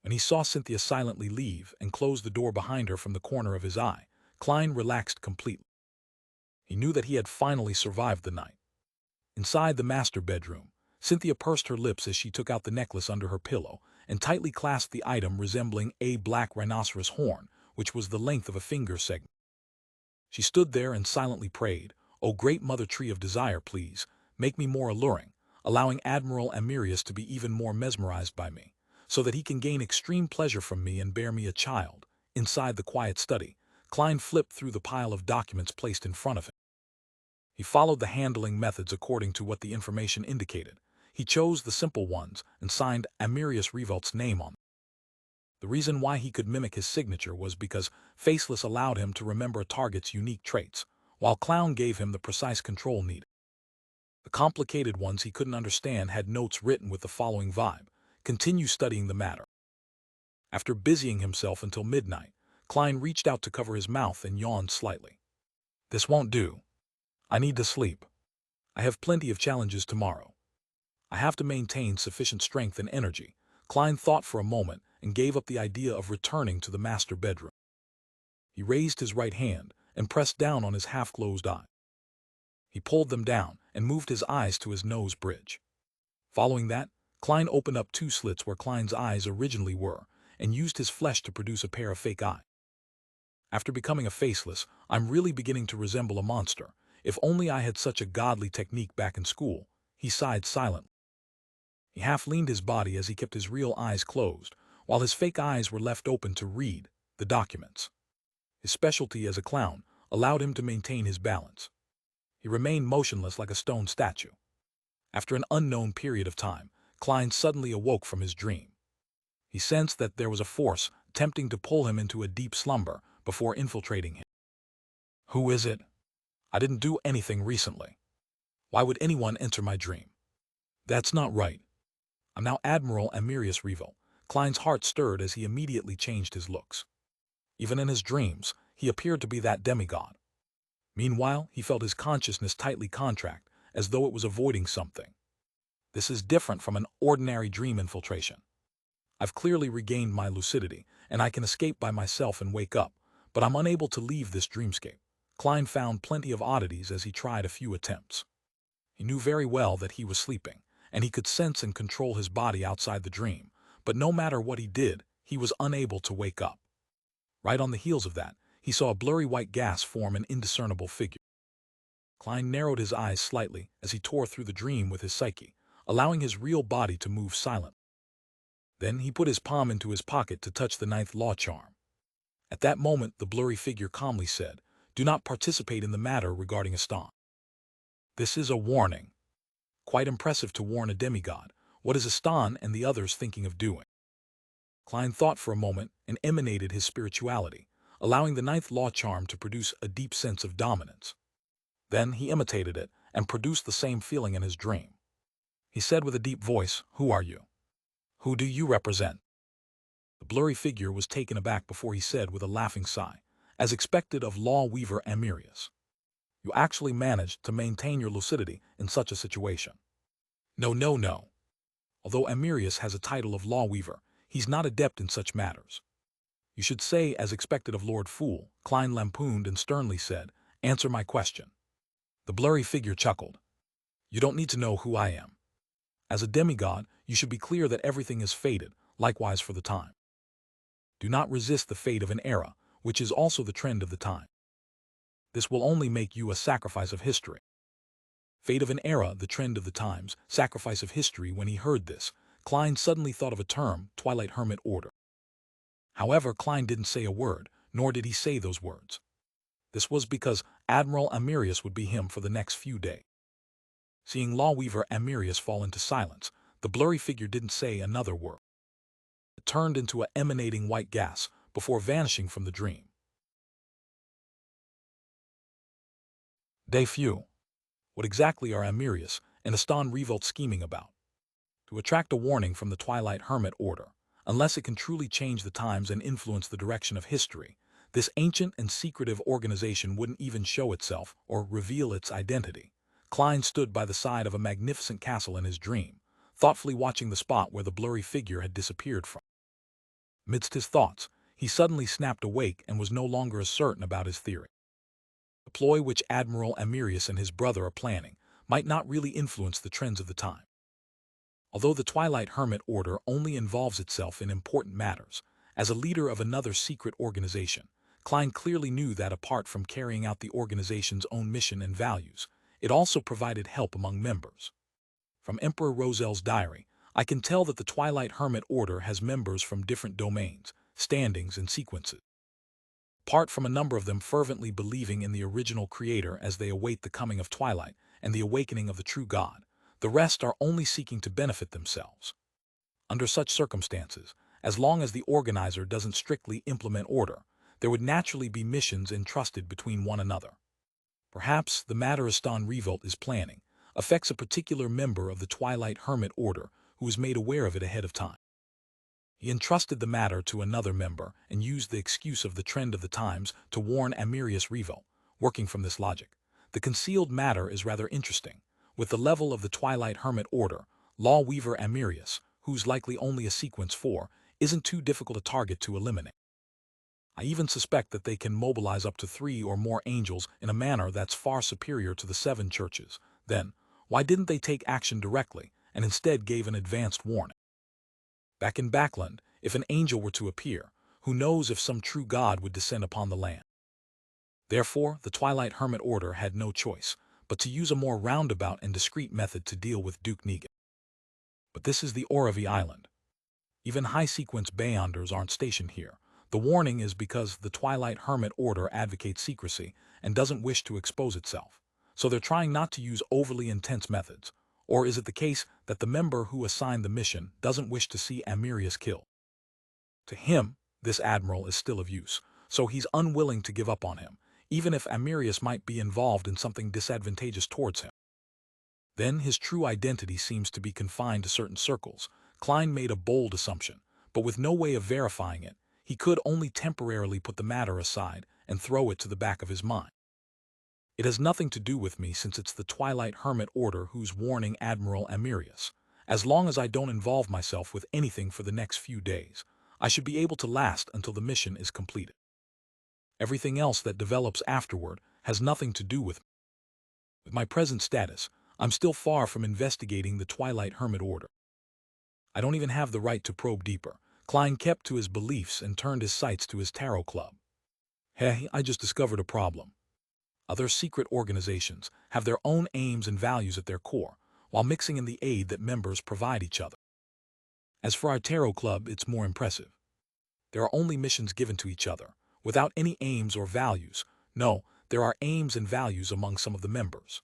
When he saw Cynthia silently leave and close the door behind her from the corner of his eye, Klein relaxed completely. He knew that he had finally survived the night. Inside the master bedroom, Cynthia pursed her lips as she took out the necklace under her pillow and tightly clasped the item resembling a black rhinoceros horn, which was the length of a finger segment. She stood there and silently prayed, "O great mother tree of desire, please, make me more alluring, allowing Admiral Amirius to be even more mesmerized by me, so that he can gain extreme pleasure from me and bear me a child." Inside the quiet study, Klein flipped through the pile of documents placed in front of him. He followed the handling methods according to what the information indicated. He chose the simple ones and signed Amirius Revolt's name on them. The reason why he could mimic his signature was because Faceless allowed him to remember a target's unique traits, while Clown gave him the precise control needed. The complicated ones he couldn't understand had notes written with the following vibe: "Continue studying the matter." After busying himself until midnight, Klein reached out to cover his mouth and yawned slightly. "This won't do. I need to sleep. I have plenty of challenges tomorrow. I have to maintain sufficient strength and energy." Klein thought for a moment and gave up the idea of returning to the master bedroom. He raised his right hand and pressed down on his half-closed eye. He pulled them down and moved his eyes to his nose bridge. Following that, Klein opened up two slits where Klein's eyes originally were and used his flesh to produce a pair of fake eyes. "After becoming a faceless, I'm really beginning to resemble a monster. If only I had such a godly technique back in school," he sighed silently. He half leaned his body as he kept his real eyes closed, while his fake eyes were left open to read the documents. His specialty as a clown allowed him to maintain his balance. He remained motionless like a stone statue. After an unknown period of time, Klein suddenly awoke from his dream. He sensed that there was a force attempting to pull him into a deep slumber before infiltrating him. "Who is it? I didn't do anything recently. Why would anyone enter my dream? That's not right. I'm now Admiral Amirius Revel." Klein's heart stirred as he immediately changed his looks. Even in his dreams, he appeared to be that demigod. Meanwhile, he felt his consciousness tightly contract, as though it was avoiding something. This is different from an ordinary dream infiltration. I've clearly regained my lucidity, and I can escape by myself and wake up, but I'm unable to leave this dreamscape. Klein found plenty of oddities as he tried a few attempts. He knew very well that he was sleeping, and he could sense and control his body outside the dream, but no matter what he did, he was unable to wake up. Right on the heels of that, he saw a blurry white gas form an indiscernible figure. Klein narrowed his eyes slightly as he tore through the dream with his psyche, allowing his real body to move silently. Then he put his palm into his pocket to touch the ninth law charm. At that moment, the blurry figure calmly said, "Do not participate in the matter regarding Aston." This is a warning. Quite impressive to warn a demigod. What is Aston and the others thinking of doing? Klein thought for a moment and emanated his spirituality, allowing the ninth law charm to produce a deep sense of dominance. Then he imitated it and produced the same feeling in his dream. He said with a deep voice, "Who are you? Who do you represent?" The blurry figure was taken aback before he said with a laughing sigh, as expected of law weaver Amirius, "You actually managed to maintain your lucidity in such a situation." No, no, no. Although Amirius has a title of law weaver, he's not adept in such matters. You should say, as expected of Lord Fool, Klein lampooned and sternly said, "Answer my question." The blurry figure chuckled. "You don't need to know who I am. As a demigod, you should be clear that everything is fated, likewise for the time. Do not resist the fate of an era, which is also the trend of the time. This will only make you a sacrifice of history." Fate of an era, the trend of the times, sacrifice of history. When he heard this, Klein suddenly thought of a term, Twilight Hermit Order. However, Klein didn't say a word, nor did he say those words. This was because Admiral Amirius would be him for the next few days. Seeing Lawweaver Amirius fall into silence, the blurry figure didn't say another word. It turned into an emanating white gas before vanishing from the dream. Day few. What exactly are Amirius and Aston Revolt scheming about? To attract a warning from the Twilight Hermit Order, unless it can truly change the times and influence the direction of history, this ancient and secretive organization wouldn't even show itself or reveal its identity. Klein stood by the side of a magnificent castle in his dream, thoughtfully watching the spot where the blurry figure had disappeared from. Amidst his thoughts, he suddenly snapped awake and was no longer as certain about his theory. The ploy which Admiral Amirius and his brother are planning might not really influence the trends of the time. Although the Twilight Hermit Order only involves itself in important matters, as a leader of another secret organization, Klein clearly knew that apart from carrying out the organization's own mission and values, it also provided help among members. From Emperor Rosel's diary, I can tell that the Twilight Hermit Order has members from different domains, standings, and sequences. Apart from a number of them fervently believing in the original creator as they await the coming of Twilight and the awakening of the true God, the rest are only seeking to benefit themselves. Under such circumstances, as long as the organizer doesn't strictly implement order, there would naturally be missions entrusted between one another. Perhaps the matter Aston Revolt is planning affects a particular member of the Twilight Hermit Order who is made aware of it ahead of time. He entrusted the matter to another member and used the excuse of the trend of the times to warn Amirius Revolt. Working from this logic, the concealed matter is rather interesting. With the level of the Twilight Hermit Order, Law Weaver Amirius, who's likely only a sequence 4, isn't too difficult a target to eliminate. I even suspect that they can mobilize up to 3 or more angels in a manner that's far superior to the 7 churches. Then, why didn't they take action directly and instead gave an advanced warning? Back in Backland, if an angel were to appear, who knows if some true god would descend upon the land? Therefore, the Twilight Hermit Order had no choice but to use a more roundabout and discreet method to deal with Duke Negan. But this is the Oravi Island. Even high-sequence Beyonders aren't stationed here. The warning is because the Twilight Hermit Order advocates secrecy and doesn't wish to expose itself, so they're trying not to use overly intense methods. Or is it the case that the member who assigned the mission doesn't wish to see Amirius killed? To him, this admiral is still of use, so he's unwilling to give up on him, even if Amirius might be involved in something disadvantageous towards him. Then his true identity seems to be confined to certain circles. Klein made a bold assumption, but with no way of verifying it, he could only temporarily put the matter aside and throw it to the back of his mind. It has nothing to do with me since it's the Twilight Hermit Order who's warning Admiral Amirius. As long as I don't involve myself with anything for the next few days, I should be able to last until the mission is completed. Everything else that develops afterward has nothing to do with me. With my present status, I'm still far from investigating the Twilight Hermit Order. I don't even have the right to probe deeper. Klein kept to his beliefs and turned his sights to his tarot club. Hey, I just discovered a problem. Other secret organizations have their own aims and values at their core, while mixing in the aid that members provide each other. As for our tarot club, it's more impressive. There are only missions given to each other, without any aims or values. No, there are aims and values among some of the members.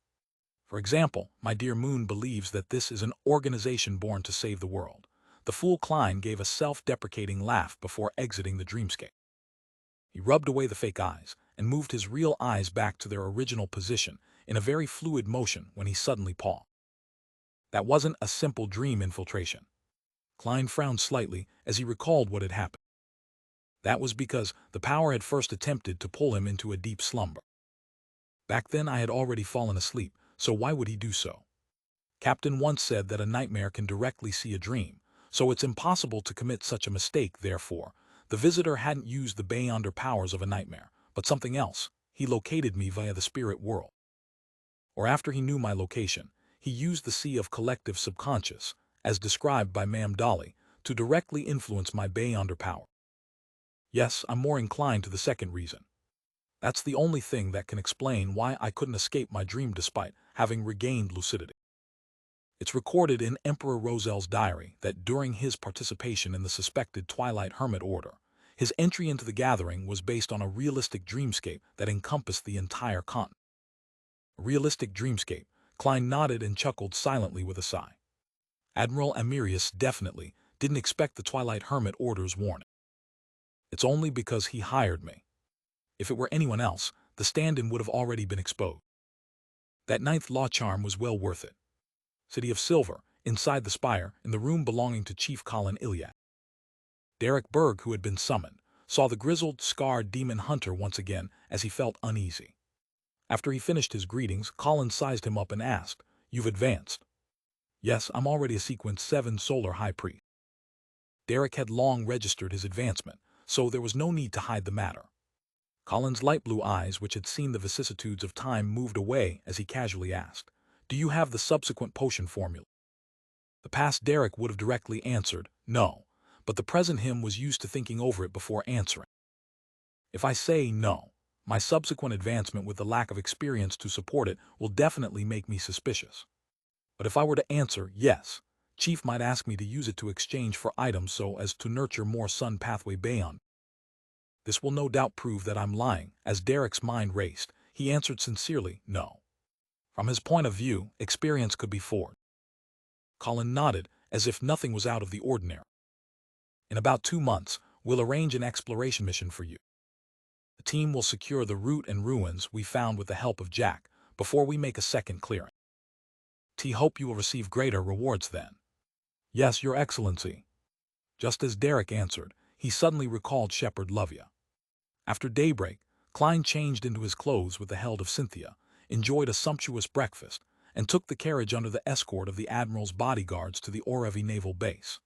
For example, my dear Moon believes that this is an organization born to save the world. The fool Klein gave a self-deprecating laugh before exiting the dreamscape. He rubbed away the fake eyes and moved his real eyes back to their original position in a very fluid motion when he suddenly paused. That wasn't a simple dream infiltration. Klein frowned slightly as he recalled what had happened. That was because the power had first attempted to pull him into a deep slumber. Back then I had already fallen asleep, so why would he do so? Captain once said that a nightmare can directly see a dream, so it's impossible to commit such a mistake. Therefore, the visitor hadn't used the beyonder powers of a nightmare, but something else. He located me via the spirit world. Or after he knew my location, he used the sea of collective subconscious, as described by Ma'am Dolly, to directly influence my beyonder power. Yes, I'm more inclined to the second reason. That's the only thing that can explain why I couldn't escape my dream despite having regained lucidity. It's recorded in Emperor Rosel's diary that during his participation in the suspected Twilight Hermit Order, his entry into the gathering was based on a realistic dreamscape that encompassed the entire continent. A realistic dreamscape. Klein nodded and chuckled silently with a sigh. Admiral Amirius definitely didn't expect the Twilight Hermit Order's warning. It's only because he hired me. If it were anyone else, the stand-in would have already been exposed. That ninth law charm was well worth it. City of Silver, inside the spire, in the room belonging to Chief Colin Iliad. Derek Berg, who had been summoned, saw the grizzled, scarred demon hunter once again as he felt uneasy. After he finished his greetings, Colin sized him up and asked, "You've advanced?" "Yes, I'm already a Sequence 7 Solar High Priest." Derek had long registered his advancement, so there was no need to hide the matter. Colin's light blue eyes, which had seen the vicissitudes of time, moved away as he casually asked, "Do you have the subsequent potion formula?" The past Derek would have directly answered, "No," but the present him was used to thinking over it before answering. If I say no, my subsequent advancement with the lack of experience to support it will definitely make me suspicious. But if I were to answer yes, Chief might ask me to use it to exchange for items so as to nurture more sun pathway beyond. This will no doubt prove that I'm lying. As Derek's mind raced, he answered sincerely, "No." From his point of view, experience could be forged. Colin nodded, as if nothing was out of the ordinary. "In about 2 months, we'll arrange an exploration mission for you. The team will secure the route and ruins we found with the help of Jack before we make a second clearing. Hope you will receive greater rewards then." "Yes, Your Excellency." Just as Derek answered, he suddenly recalled Shepherd Lovia. After daybreak, Klein changed into his clothes with the help of Cynthia, enjoyed a sumptuous breakfast, and took the carriage under the escort of the Admiral's bodyguards to the Orevi naval base.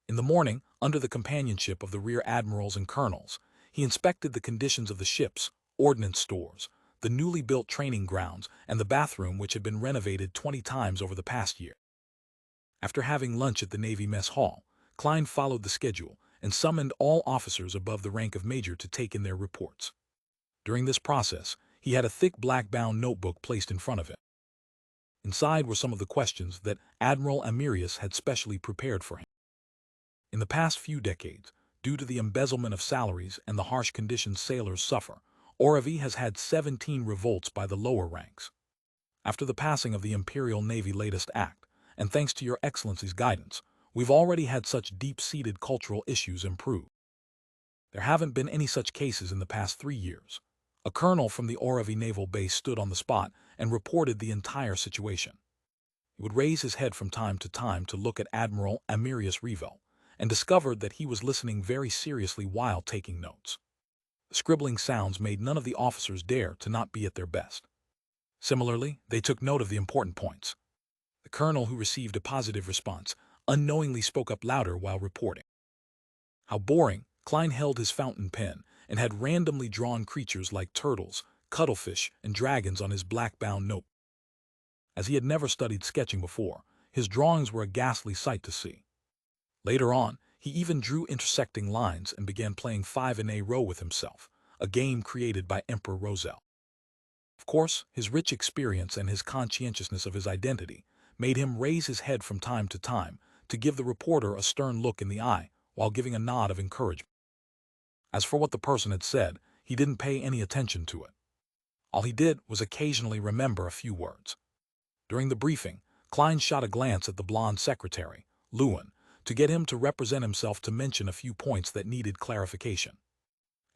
In the morning, under the companionship of the rear admirals and colonels, he inspected the conditions of the ships, ordnance stores, the newly built training grounds, and the bathroom which had been renovated 20 times over the past year. After having lunch at the Navy Mess Hall, Klein followed the schedule and summoned all officers above the rank of major to take in their reports. During this process, he had a thick black-bound notebook placed in front of him. Inside were some of the questions that Admiral Amirius had specially prepared for him. In the past few decades, due to the embezzlement of salaries and the harsh conditions sailors suffer, Orevi has had 17 revolts by the lower ranks. After the passing of the Imperial Navy latest act, and thanks to Your Excellency's guidance, we've already had such deep-seated cultural issues improve. There haven't been any such cases in the past 3 years. A colonel from the Orevi naval base stood on the spot and reported the entire situation. He would raise his head from time to time to look at Admiral Amirius Revo, and discovered that he was listening very seriously while taking notes. The scribbling sounds made none of the officers dare to not be at their best. Similarly, they took note of the important points. The colonel, who received a positive response, unknowingly spoke up louder while reporting. How boring! Klein held his fountain pen and had randomly drawn creatures like turtles, cuttlefish, and dragons on his black-bound note. As he had never studied sketching before, his drawings were a ghastly sight to see. Later on, he even drew intersecting lines and began playing 5 in a row with himself, a game created by Emperor Roselle. Of course, his rich experience and his conscientiousness of his identity made him raise his head from time to give the reporter a stern look in the eye while giving a nod of encouragement. As for what the person had said, he didn't pay any attention to it. All he did was occasionally remember a few words. During the briefing, Klein shot a glance at the blonde secretary, Lewin, to get him to represent himself to mention a few points that needed clarification.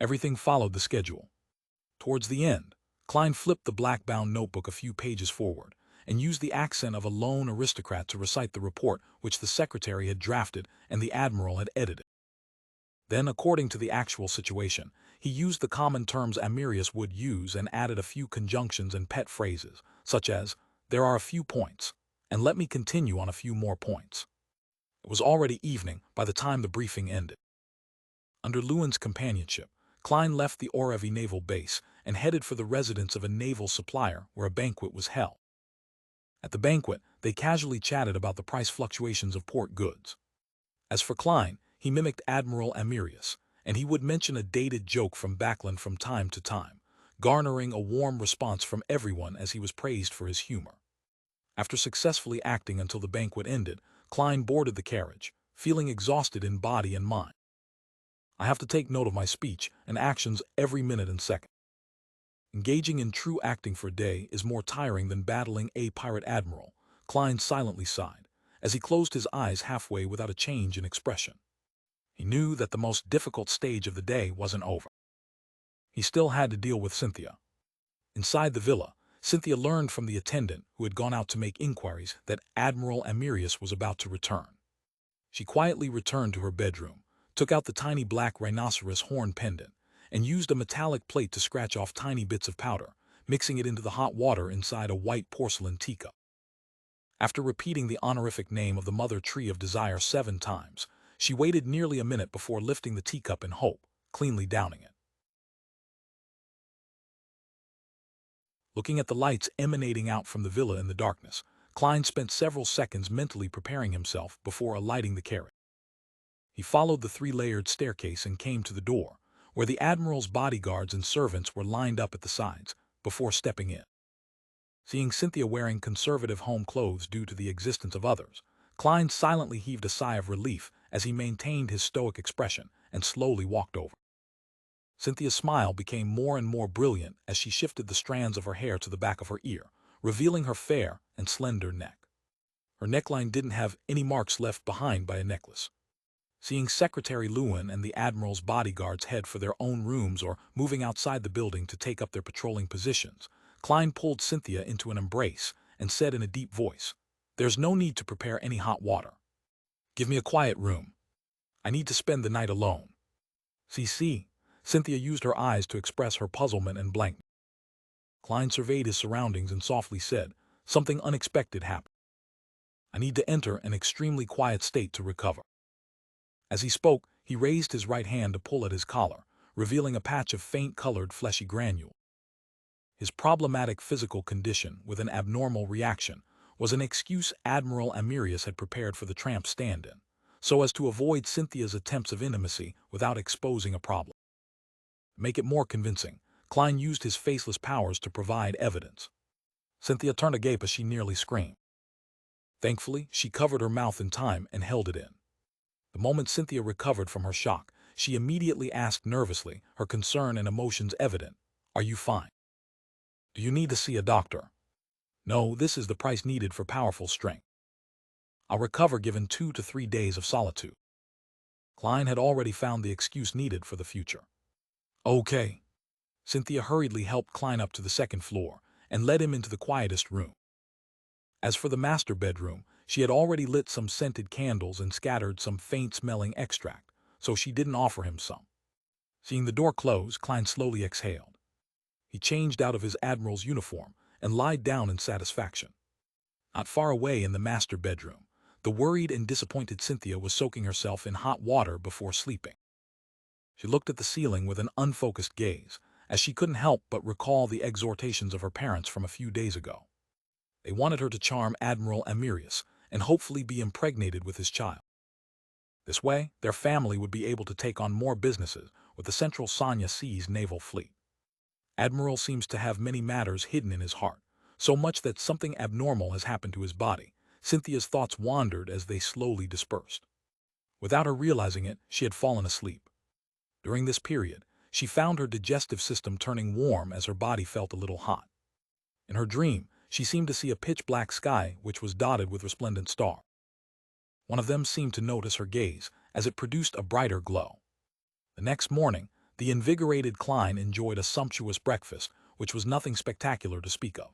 Everything followed the schedule. Towards the end, Klein flipped the black-bound notebook a few pages forward and used the accent of a lone aristocrat to recite the report which the secretary had drafted and the admiral had edited. Then, according to the actual situation, he used the common terms Amirius would use and added a few conjunctions and pet phrases, such as, "There are a few points, and let me continue on a few more points." It was already evening by the time the briefing ended. Under Lewin's companionship, Klein left the Orevi naval base and headed for the residence of a naval supplier where a banquet was held. At the banquet, they casually chatted about the price fluctuations of port goods. As for Klein, he mimicked Admiral Amirius, and he would mention a dated joke from Backlund from time to time, garnering a warm response from everyone as he was praised for his humor. After successfully acting until the banquet ended, Klein boarded the carriage, feeling exhausted in body and mind. I have to take note of my speech and actions every minute and second. Engaging in true acting for a day is more tiring than battling a pirate admiral, Klein silently sighed, as he closed his eyes halfway without a change in expression. He knew that the most difficult stage of the day wasn't over. He still had to deal with Cynthia. Inside the villa, Cynthia learned from the attendant who had gone out to make inquiries that Admiral Amirius was about to return. She quietly returned to her bedroom, took out the tiny black rhinoceros horn pendant, and used a metallic plate to scratch off tiny bits of powder, mixing it into the hot water inside a white porcelain teacup. After repeating the honorific name of the mother tree of desire 7 times, she waited nearly a minute before lifting the teacup in hope, cleanly downing it. Looking at the lights emanating out from the villa in the darkness, Klein spent several seconds mentally preparing himself before alighting the carriage. He followed the 3-layered staircase and came to the door, where the admiral's bodyguards and servants were lined up at the sides, before stepping in. Seeing Cynthia wearing conservative home clothes due to the existence of others, Klein silently heaved a sigh of relief as he maintained his stoic expression and slowly walked over. Cynthia's smile became more and more brilliant as she shifted the strands of her hair to the back of her ear, revealing her fair and slender neck. Her neckline didn't have any marks left behind by a necklace. Seeing Secretary Lewin and the Admiral's bodyguards head for their own rooms or moving outside the building to take up their patrolling positions, Klein pulled Cynthia into an embrace and said in a deep voice, "There's no need to prepare any hot water. Give me a quiet room. I need to spend the night alone." See, Cynthia used her eyes to express her puzzlement and blankness. Klein surveyed his surroundings and softly said, "Something unexpected happened. I need to enter an extremely quiet state to recover." As he spoke, he raised his right hand to pull at his collar, revealing a patch of faint-colored fleshy granule. His problematic physical condition with an abnormal reaction was an excuse Admiral Amirius had prepared for the tramp stand-in, so as to avoid Cynthia's attempts of intimacy without exposing a problem. To make it more convincing, Klein used his faceless powers to provide evidence. Cynthia turned agape as she nearly screamed. Thankfully, she covered her mouth in time and held it in. The moment Cynthia recovered from her shock, she immediately asked nervously, her concern and emotions evident, "Are you fine? Do you need to see a doctor?" "No, this is the price needed for powerful strength. I'll recover given 2 to 3 days of solitude." Klein had already found the excuse needed for the future. "Okay." Cynthia hurriedly helped Klein up to the 2nd floor and led him into the quietest room. As for the master bedroom, She had already lit some scented candles and scattered some faint-smelling extract, so she didn't offer him some. Seeing the door close, Klein slowly exhaled. He changed out of his admiral's uniform and lied down in satisfaction. Not far away in the master bedroom, the worried and disappointed Cynthia was soaking herself in hot water before sleeping. She looked at the ceiling with an unfocused gaze, as she couldn't help but recall the exhortations of her parents from a few days ago. They wanted her to charm Admiral Amirius and hopefully be impregnated with his child. This way, their family would be able to take on more businesses with the Central Sanya Sea's naval fleet. Admiral seems to have many matters hidden in his heart, so much that something abnormal has happened to his body. Cynthia's thoughts wandered as they slowly dispersed. Without her realizing it, she had fallen asleep. During this period, she found her digestive system turning warm as her body felt a little hot. In her dream, she seemed to see a pitch-black sky which was dotted with resplendent stars. One of them seemed to notice her gaze, as it produced a brighter glow. The next morning, the invigorated Klein enjoyed a sumptuous breakfast, which was nothing spectacular to speak of.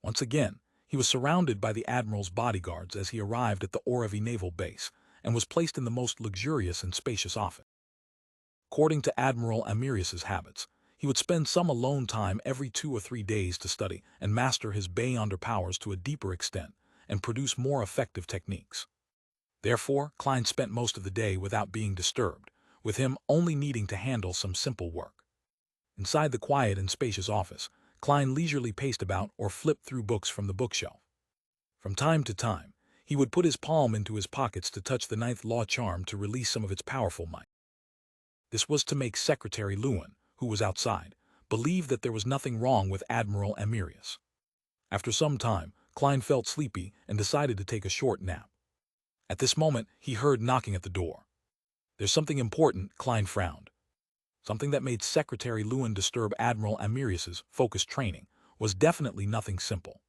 Once again, he was surrounded by the Admiral's bodyguards as he arrived at the Orevi naval base, and was placed in the most luxurious and spacious office. According to Admiral Amirius's habits, he would spend some alone time every 2 or 3 days to study and master his Beyonder powers to a deeper extent and produce more effective techniques. Therefore, Klein spent most of the day without being disturbed, with him only needing to handle some simple work. Inside the quiet and spacious office, Klein leisurely paced about or flipped through books from the bookshelf. From time to time, he would put his palm into his pockets to touch the 9th law charm to release some of its powerful might. This was to make Secretary Lewin, who was outside, believe that there was nothing wrong with Admiral Amirius. After some time, Klein felt sleepy and decided to take a short nap. At this moment, he heard knocking at the door. "There's something important," Klein frowned. Something that made Secretary Lewin disturb Admiral Amirius's focused training was definitely nothing simple.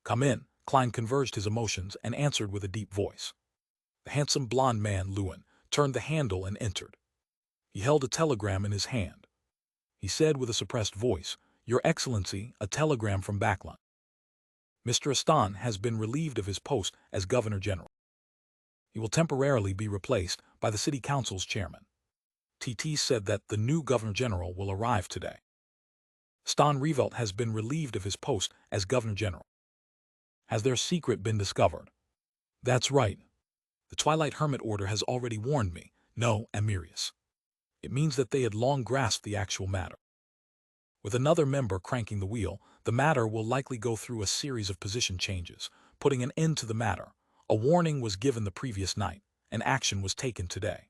"Come in," Klein converged his emotions and answered with a deep voice. The handsome blond man, Lewin, turned the handle and entered. He held a telegram in his hand. He said with a suppressed voice, "Your Excellency, a telegram from Backlund. Mr. Aston has been relieved of his post as Governor General. He will temporarily be replaced by the City Council's chairman. TT said that the new Governor General will arrive today. Stan Revolt has been relieved of his post as Governor General. Has their secret been discovered?" "That's right. The Twilight Hermit Order has already warned me." "No, Amirius. It means that they had long grasped the actual matter. With another member cranking the wheel, the matter will likely go through a series of position changes, putting an end to the matter. A warning was given the previous night, and action was taken today.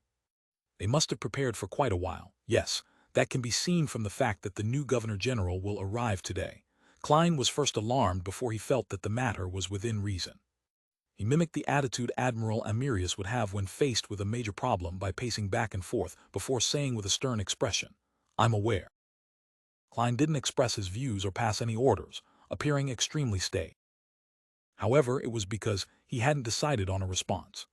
They must have prepared for quite a while. Yes, that can be seen from the fact that the new Governor General will arrive today." Klein was first alarmed before he felt that the matter was within reason. He mimicked the attitude Admiral Amirius would have when faced with a major problem by pacing back and forth before saying with a stern expression, "I'm aware." Klein didn't express his views or pass any orders, appearing extremely staid. However, it was because he hadn't decided on a response.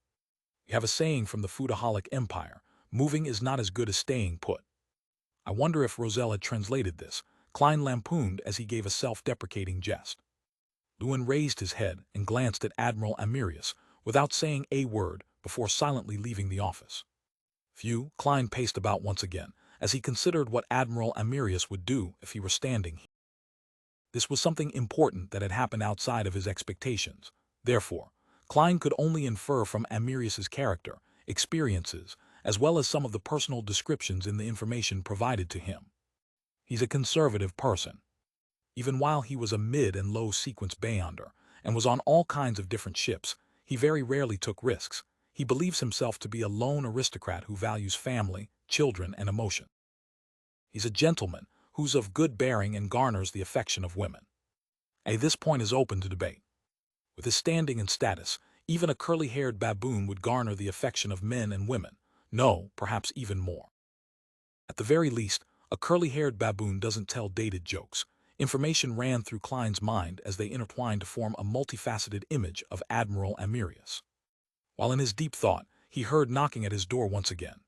We have a saying from the Foodaholic Empire, "Moving is not as good as staying put." I wonder if Roselle had translated this. Klein lampooned as he gave a self-deprecating jest. Lewin raised his head and glanced at Admiral Amirius without saying a word before silently leaving the office. Klein paced about once again as he considered what Admiral Amirius would do if he were standing here. This was something important that had happened outside of his expectations. Therefore, Klein could only infer from Amirius's character, experiences, as well as some of the personal descriptions in the information provided to him. He's a conservative person. Even while he was a mid- and low-sequence Beyonder and was on all kinds of different ships, he very rarely took risks. He believes himself to be a lone aristocrat who values family, children, and emotion. He's a gentleman who's of good bearing and garners the affection of women. This point is open to debate. With his standing and status, even a curly-haired baboon would garner the affection of men and women. No, perhaps even more. At the very least, a curly-haired baboon doesn't tell dated jokes. Information ran through Klein's mind as they intertwined to form a multifaceted image of Admiral Amirius. While in his deep thought, he heard knocking at his door once again.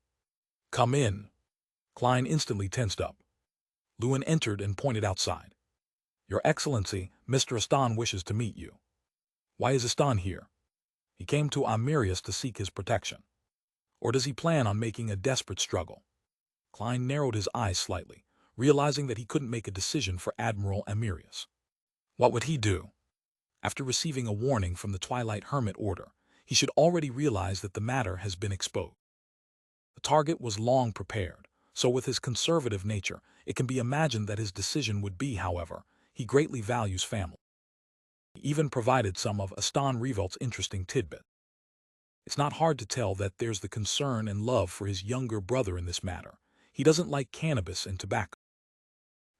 "Come in." Klein instantly tensed up. Lewin entered and pointed outside. "Your Excellency, Mr. Aston wishes to meet you." "Why is Aston here?" He came to Amirius to seek his protection. Or does he plan on making a desperate struggle? Klein narrowed his eyes slightly, realizing that he couldn't make a decision for Admiral Amirius. What would he do? After receiving a warning from the Twilight Hermit Order, he should already realize that the matter has been exposed. The target was long prepared, so with his conservative nature, it can be imagined that his decision would be, however, he greatly values family. He even provided some of Aston Revolt's interesting tidbit. It's not hard to tell that there's the concern and love for his younger brother in this matter. He doesn't like cannabis and tobacco.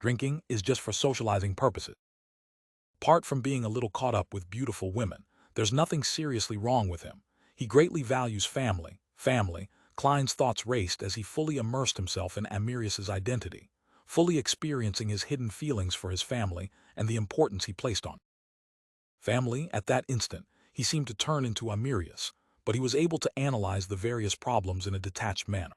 Drinking is just for socializing purposes. Apart from being a little caught up with beautiful women, there's nothing seriously wrong with him. He greatly values family. Klein's thoughts raced as he fully immersed himself in Amirius's identity, fully experiencing his hidden feelings for his family and the importance he placed on family. At that instant, he seemed to turn into Amirius, but he was able to analyze the various problems in a detached manner.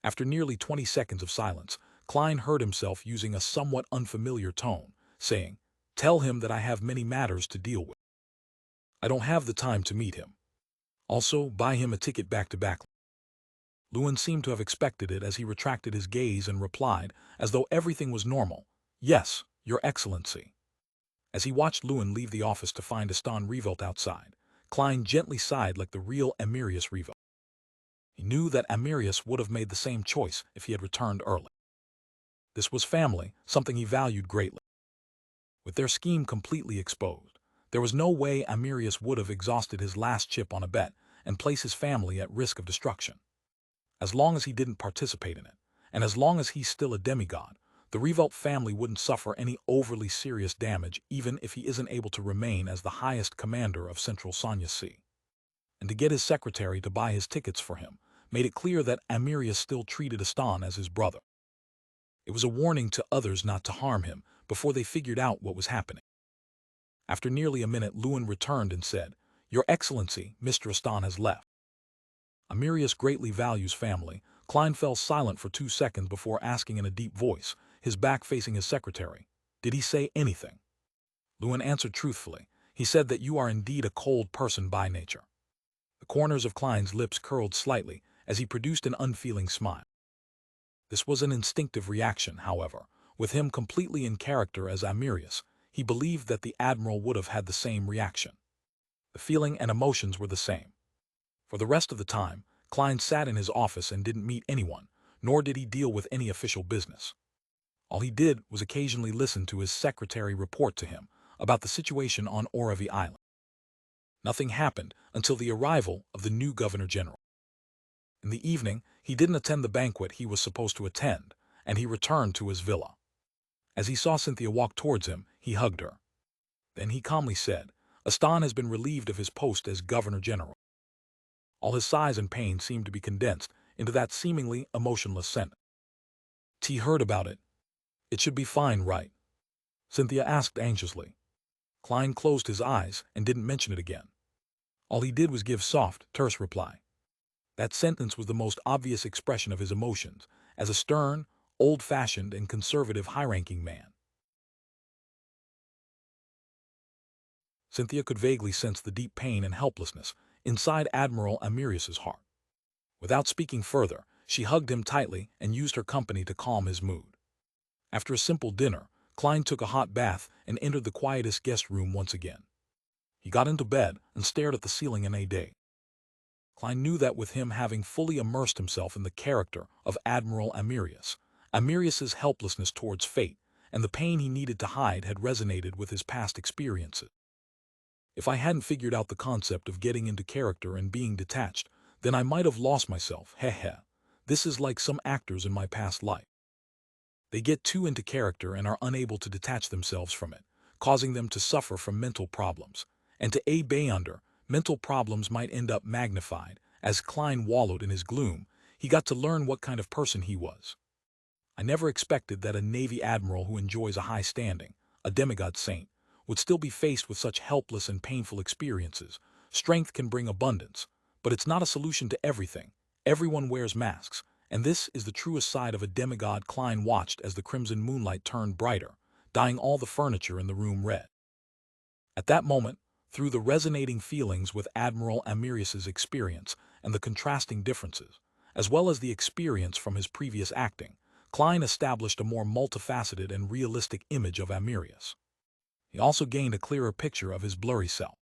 After nearly 20 seconds of silence, Klein heard himself using a somewhat unfamiliar tone, saying, "Tell him that I have many matters to deal with. I don't have the time to meet him. Also, buy him a ticket back-to-back." Lewin seemed to have expected it as he retracted his gaze and replied, as though everything was normal, "Yes, Your Excellency." As he watched Lewin leave the office to find Aston Revolt outside, Klein gently sighed like the real Amirius Revolt. He knew that Amirius would have made the same choice if he had returned early. This was family, something he valued greatly. With their scheme completely exposed, there was no way Amirius would have exhausted his last chip on a bet and place his family at risk of destruction. As long as he didn't participate in it, and as long as he's still a demigod, the Revolt family wouldn't suffer any overly serious damage even if he isn't able to remain as the highest commander of Central Sonya Sea. And to get his secretary to buy his tickets for him made it clear that Amirius still treated Aston as his brother. It was a warning to others not to harm him before they figured out what was happening. After nearly a minute, Lewin returned and said, "Your Excellency, Mr. Aston has left." Amirius greatly values family. Klein fell silent for 2 seconds before asking in a deep voice, his back facing his secretary, "Did he say anything?" Lewin answered truthfully. "He said that you are indeed a cold person by nature." The corners of Klein's lips curled slightly as he produced an unfeeling smile. This was an instinctive reaction, however. With him completely in character as Amirius, he believed that the Admiral would have had the same reaction. The feeling and emotions were the same. For the rest of the time, Klein sat in his office and didn't meet anyone, nor did he deal with any official business. All he did was occasionally listen to his secretary report to him about the situation on Oravi Island. Nothing happened until the arrival of the new Governor-General. In the evening, he didn't attend the banquet he was supposed to attend, and he returned to his villa. As he saw Cynthia walk towards him, he hugged her. Then he calmly said, "Aston has been relieved of his post as Governor-General." All his sighs and pain seemed to be condensed into that seemingly emotionless sentence. T heard about it. It should be fine, right? Cynthia asked anxiously. Klein closed his eyes and didn't mention it again. All he did was give soft, terse reply. That sentence was the most obvious expression of his emotions, as a stern, old-fashioned, and conservative high-ranking man. Cynthia could vaguely sense the deep pain and helplessness inside Admiral Amirius's heart. Without speaking further, she hugged him tightly and used her company to calm his mood. After a simple dinner, Klein took a hot bath and entered the quietest guest room once again. He got into bed and stared at the ceiling in a day. Klein knew that with him having fully immersed himself in the character of Admiral Amirius, Amirius's helplessness towards fate and the pain he needed to hide had resonated with his past experiences. If I hadn't figured out the concept of getting into character and being detached, then I might have lost myself. Heh. This is like some actors in my past life. They get too into character and are unable to detach themselves from it, causing them to suffer from mental problems. And to a Bayunder, mental problems might end up magnified. As Klein wallowed in his gloom, he got to learn what kind of person he was. I never expected that a Navy admiral who enjoys a high standing, a demigod saint, would still be faced with such helpless and painful experiences. Strength can bring abundance, but it's not a solution to everything. Everyone wears masks, and this is the truest side of a demigod. Klein watched as the crimson moonlight turned brighter, dyeing all the furniture in the room red. At that moment, Through the resonating feelings with Admiral Amirius's experience and the contrasting differences, as well as the experience from his previous acting, Klein established a more multifaceted and realistic image of Amirius. He also gained a clearer picture of his blurry self.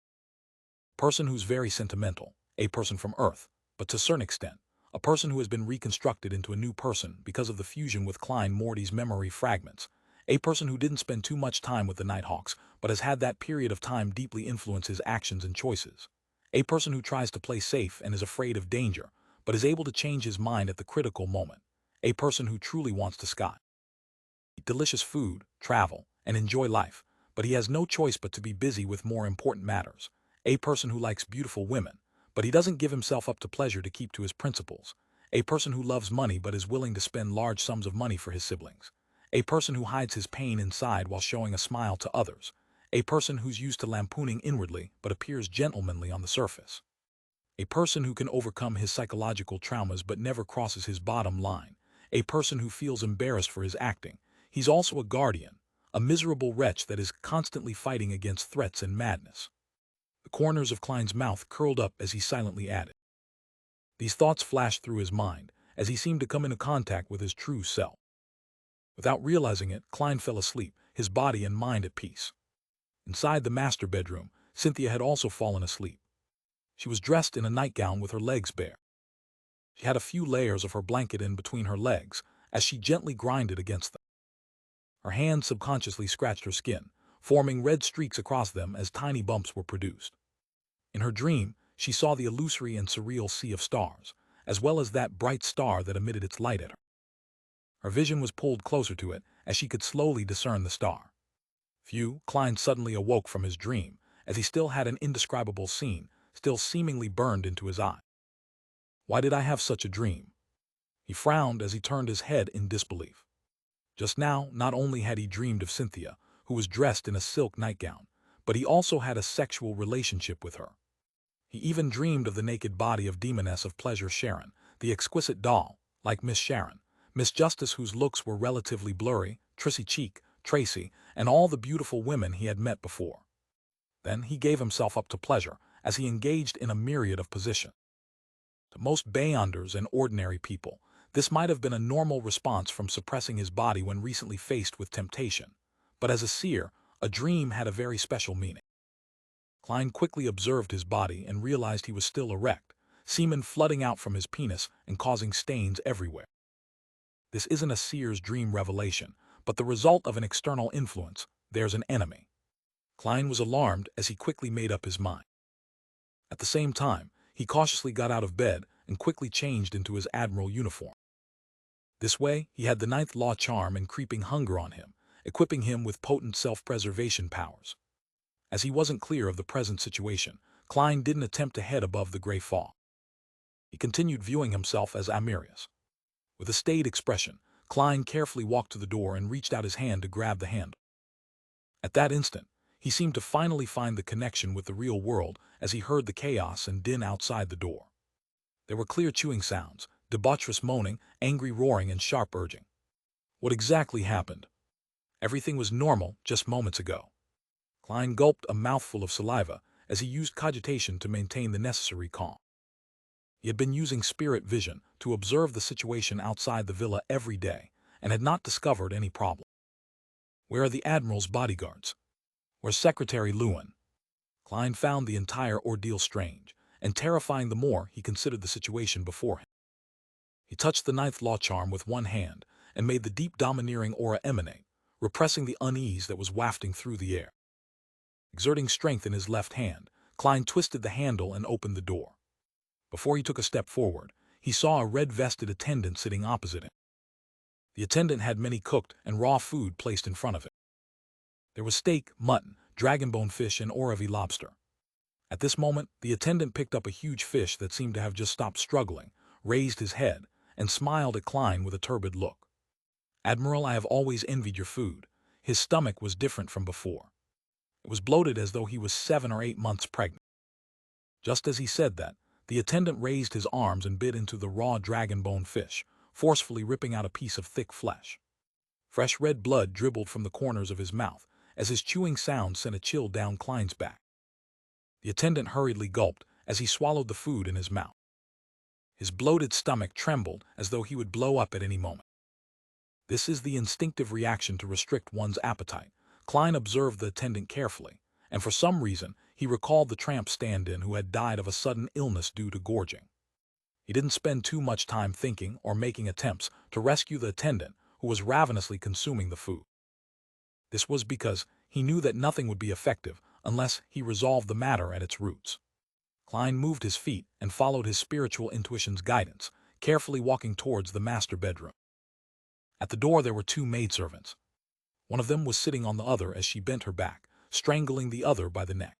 Person who's very sentimental, a person from Earth, but to a certain extent, a person who has been reconstructed into a new person because of the fusion with Klein Morty's memory fragments, a person who didn't spend too much time with the Nighthawks but has had that period of time deeply influence his actions and choices, a person who tries to play safe and is afraid of danger but is able to change his mind at the critical moment, a person who truly wants to eat delicious food, travel, and enjoy life, but he has no choice but to be busy with more important matters, a person who likes beautiful women, but he doesn't give himself up to pleasure to keep to his principles, a person who loves money but is willing to spend large sums of money for his siblings, a person who hides his pain inside while showing a smile to others, a person who's used to lampooning inwardly but appears gentlemanly on the surface, a person who can overcome his psychological traumas but never crosses his bottom line, a person who feels embarrassed for his acting. He's also a guardian, a miserable wretch that is constantly fighting against threats and madness. The corners of Klein's mouth curled up as he silently added. These thoughts flashed through his mind as he seemed to come into contact with his true self. Without realizing it, Klein fell asleep, his body and mind at peace. Inside the master bedroom, Cynthia had also fallen asleep. She was dressed in a nightgown with her legs bare. She had a few layers of her blanket in between her legs as she gently grinded against them. Her hands subconsciously scratched her skin, forming red streaks across them as tiny bumps were produced. In her dream, she saw the illusory and surreal sea of stars, as well as that bright star that emitted its light at her. Her vision was pulled closer to it as she could slowly discern the star. Klein suddenly awoke from his dream, as he still had an indescribable scene, still seemingly burned into his eye. Why did I have such a dream? He frowned as he turned his head in disbelief. Just now, not only had he dreamed of Cynthia, who was dressed in a silk nightgown, but he also had a sexual relationship with her. He even dreamed of the naked body of demoness of pleasure Sharon, the exquisite doll, like Miss Sharon, Miss Justice whose looks were relatively blurry, Trissy Cheek, Tracy, and all the beautiful women he had met before. Then he gave himself up to pleasure as he engaged in a myriad of positions. To most Beyonders and ordinary people, this might have been a normal response from suppressing his body when recently faced with temptation. But as a seer, a dream had a very special meaning. Klein quickly observed his body and realized he was still erect, semen flooding out from his penis and causing stains everywhere. This isn't a seer's dream revelation, but the result of an external influence. There's an enemy. Klein was alarmed as he quickly made up his mind. At the same time, he cautiously got out of bed and quickly changed into his admiral uniform. This way, he had the ninth law charm and creeping hunger on him, equipping him with potent self-preservation powers. As he wasn't clear of the present situation, Klein didn't attempt to head above the gray fog. He continued viewing himself as Amirius. With a staid expression, Klein carefully walked to the door and reached out his hand to grab the handle. At that instant, he seemed to finally find the connection with the real world as he heard the chaos and din outside the door. There were clear chewing sounds, debaucherous moaning, angry roaring, and sharp urging. What exactly happened? Everything was normal just moments ago. Klein gulped a mouthful of saliva as he used cogitation to maintain the necessary calm. He had been using spirit vision to observe the situation outside the villa every day and had not discovered any problem. Where are the Admiral's bodyguards? Where's Secretary Lewin? Klein found the entire ordeal strange and terrifying the more he considered the situation before him. He touched the ninth law charm with one hand and made the deep domineering aura emanate, repressing the unease that was wafting through the air. Exerting strength in his left hand, Klein twisted the handle and opened the door. Before he took a step forward, he saw a red-vested attendant sitting opposite him. The attendant had many cooked and raw food placed in front of him. There was steak, mutton, dragonbone fish, and Oravi lobster. At this moment, the attendant picked up a huge fish that seemed to have just stopped struggling, raised his head, and smiled at Klein with a turbid look. Admiral, I have always envied your food. His stomach was different from before. It was bloated as though he was 7 or 8 months pregnant. Just as he said that, the attendant raised his arms and bit into the raw dragonbone fish, forcefully ripping out a piece of thick flesh. Fresh red blood dribbled from the corners of his mouth as his chewing sound sent a chill down Klein's back. The attendant hurriedly gulped as he swallowed the food in his mouth. His bloated stomach trembled as though he would blow up at any moment. This is the instinctive reaction to restrict one's appetite. Klein observed the attendant carefully, and for some reason he recalled the tramp stand-in who had died of a sudden illness due to gorging. He didn't spend too much time thinking or making attempts to rescue the attendant who was ravenously consuming the food. This was because he knew that nothing would be effective unless he resolved the matter at its roots. Klein moved his feet and followed his spiritual intuition's guidance, carefully walking towards the master bedroom. At the door there were two maidservants. One of them was sitting on the other as she bent her back, strangling the other by the neck.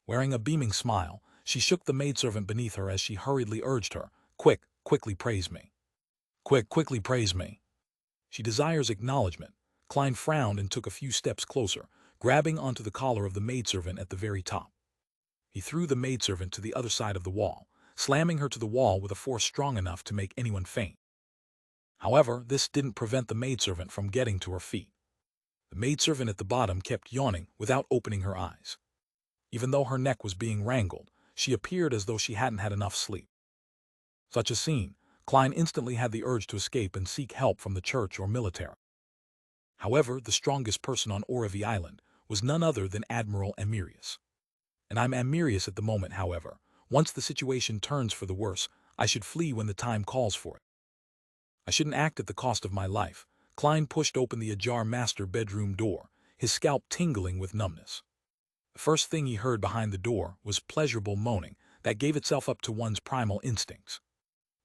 Wearing a beaming smile, she shook the maidservant beneath her as she hurriedly urged her, quickly praise me. Quickly praise me. She desires acknowledgement. Klein frowned and took a few steps closer, grabbing onto the collar of the maidservant at the very top. He threw the maidservant to the other side of the wall, slamming her to the wall with a force strong enough to make anyone faint. However, this didn't prevent the maidservant from getting to her feet. The maidservant at the bottom kept yawning without opening her eyes. Even though her neck was being wrangled, she appeared as though she hadn't had enough sleep. Such a scene, Klein instantly had the urge to escape and seek help from the church or military. However, the strongest person on Orevi Island was none other than Admiral Amirius. And I'm Amirius at the moment, however. Once the situation turns for the worse, I should flee when the time calls for it. I shouldn't act at the cost of my life. Klein pushed open the ajar master bedroom door, his scalp tingling with numbness. The first thing he heard behind the door was pleasurable moaning that gave itself up to one's primal instincts.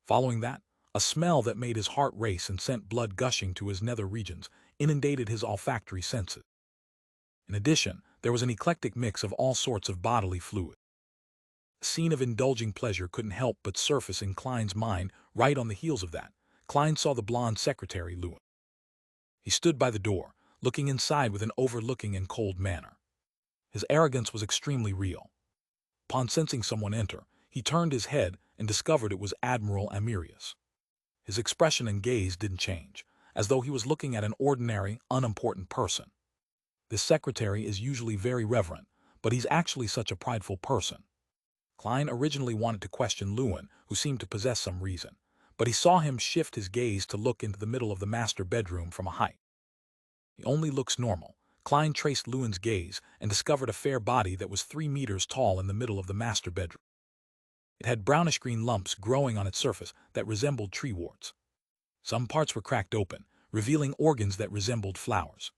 Following that, a smell that made his heart race and sent blood gushing to his nether regions inundated his olfactory senses. In addition, there was an eclectic mix of all sorts of bodily fluid. A scene of indulging pleasure couldn't help but surface in Klein's mind right on the heels of that. Klein saw the blonde secretary, Lewin. He stood by the door, looking inside with an overlooking and cold manner. His arrogance was extremely real. Upon sensing someone enter, he turned his head and discovered it was Admiral Amirius. His expression and gaze didn't change, as though he was looking at an ordinary, unimportant person. This secretary is usually very reverent, but he's actually such a prideful person. Klein originally wanted to question Lewin, who seemed to possess some reason, but he saw him shift his gaze to look into the middle of the master bedroom from a height. He only looks normal. Klein traced Lewin's gaze and discovered a fair body that was 3 meters tall in the middle of the master bedroom. It had brownish-green lumps growing on its surface that resembled tree warts. Some parts were cracked open, revealing organs that resembled flowers.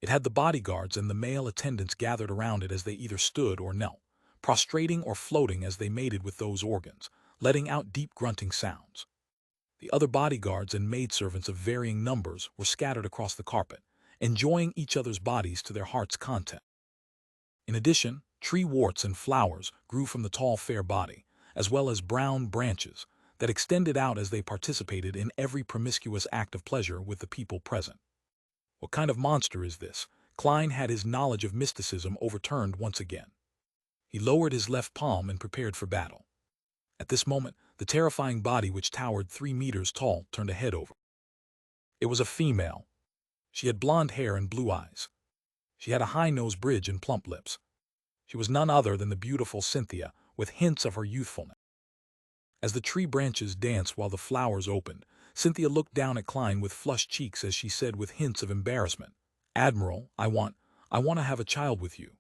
It had the bodyguards and the male attendants gathered around it as they either stood or knelt, prostrating or floating as they mated with those organs, letting out deep grunting sounds. The other bodyguards and maidservants of varying numbers were scattered across the carpet, enjoying each other's bodies to their heart's content. In addition, tree warts and flowers grew from the tall, fair body, as well as brown branches that extended out as they participated in every promiscuous act of pleasure with the people present. What kind of monster is this? Klein had his knowledge of mysticism overturned once again. He lowered his left palm and prepared for battle. At this moment, the terrifying body which towered 3 meters tall turned a head over. It was a female. She had blonde hair and blue eyes. She had a high nose bridge and plump lips. She was none other than the beautiful Cynthia, with hints of her youthfulness. As the tree branches danced while the flowers opened, Cynthia looked down at Klein with flushed cheeks as she said with hints of embarrassment, "Admiral, I want to have a child with you."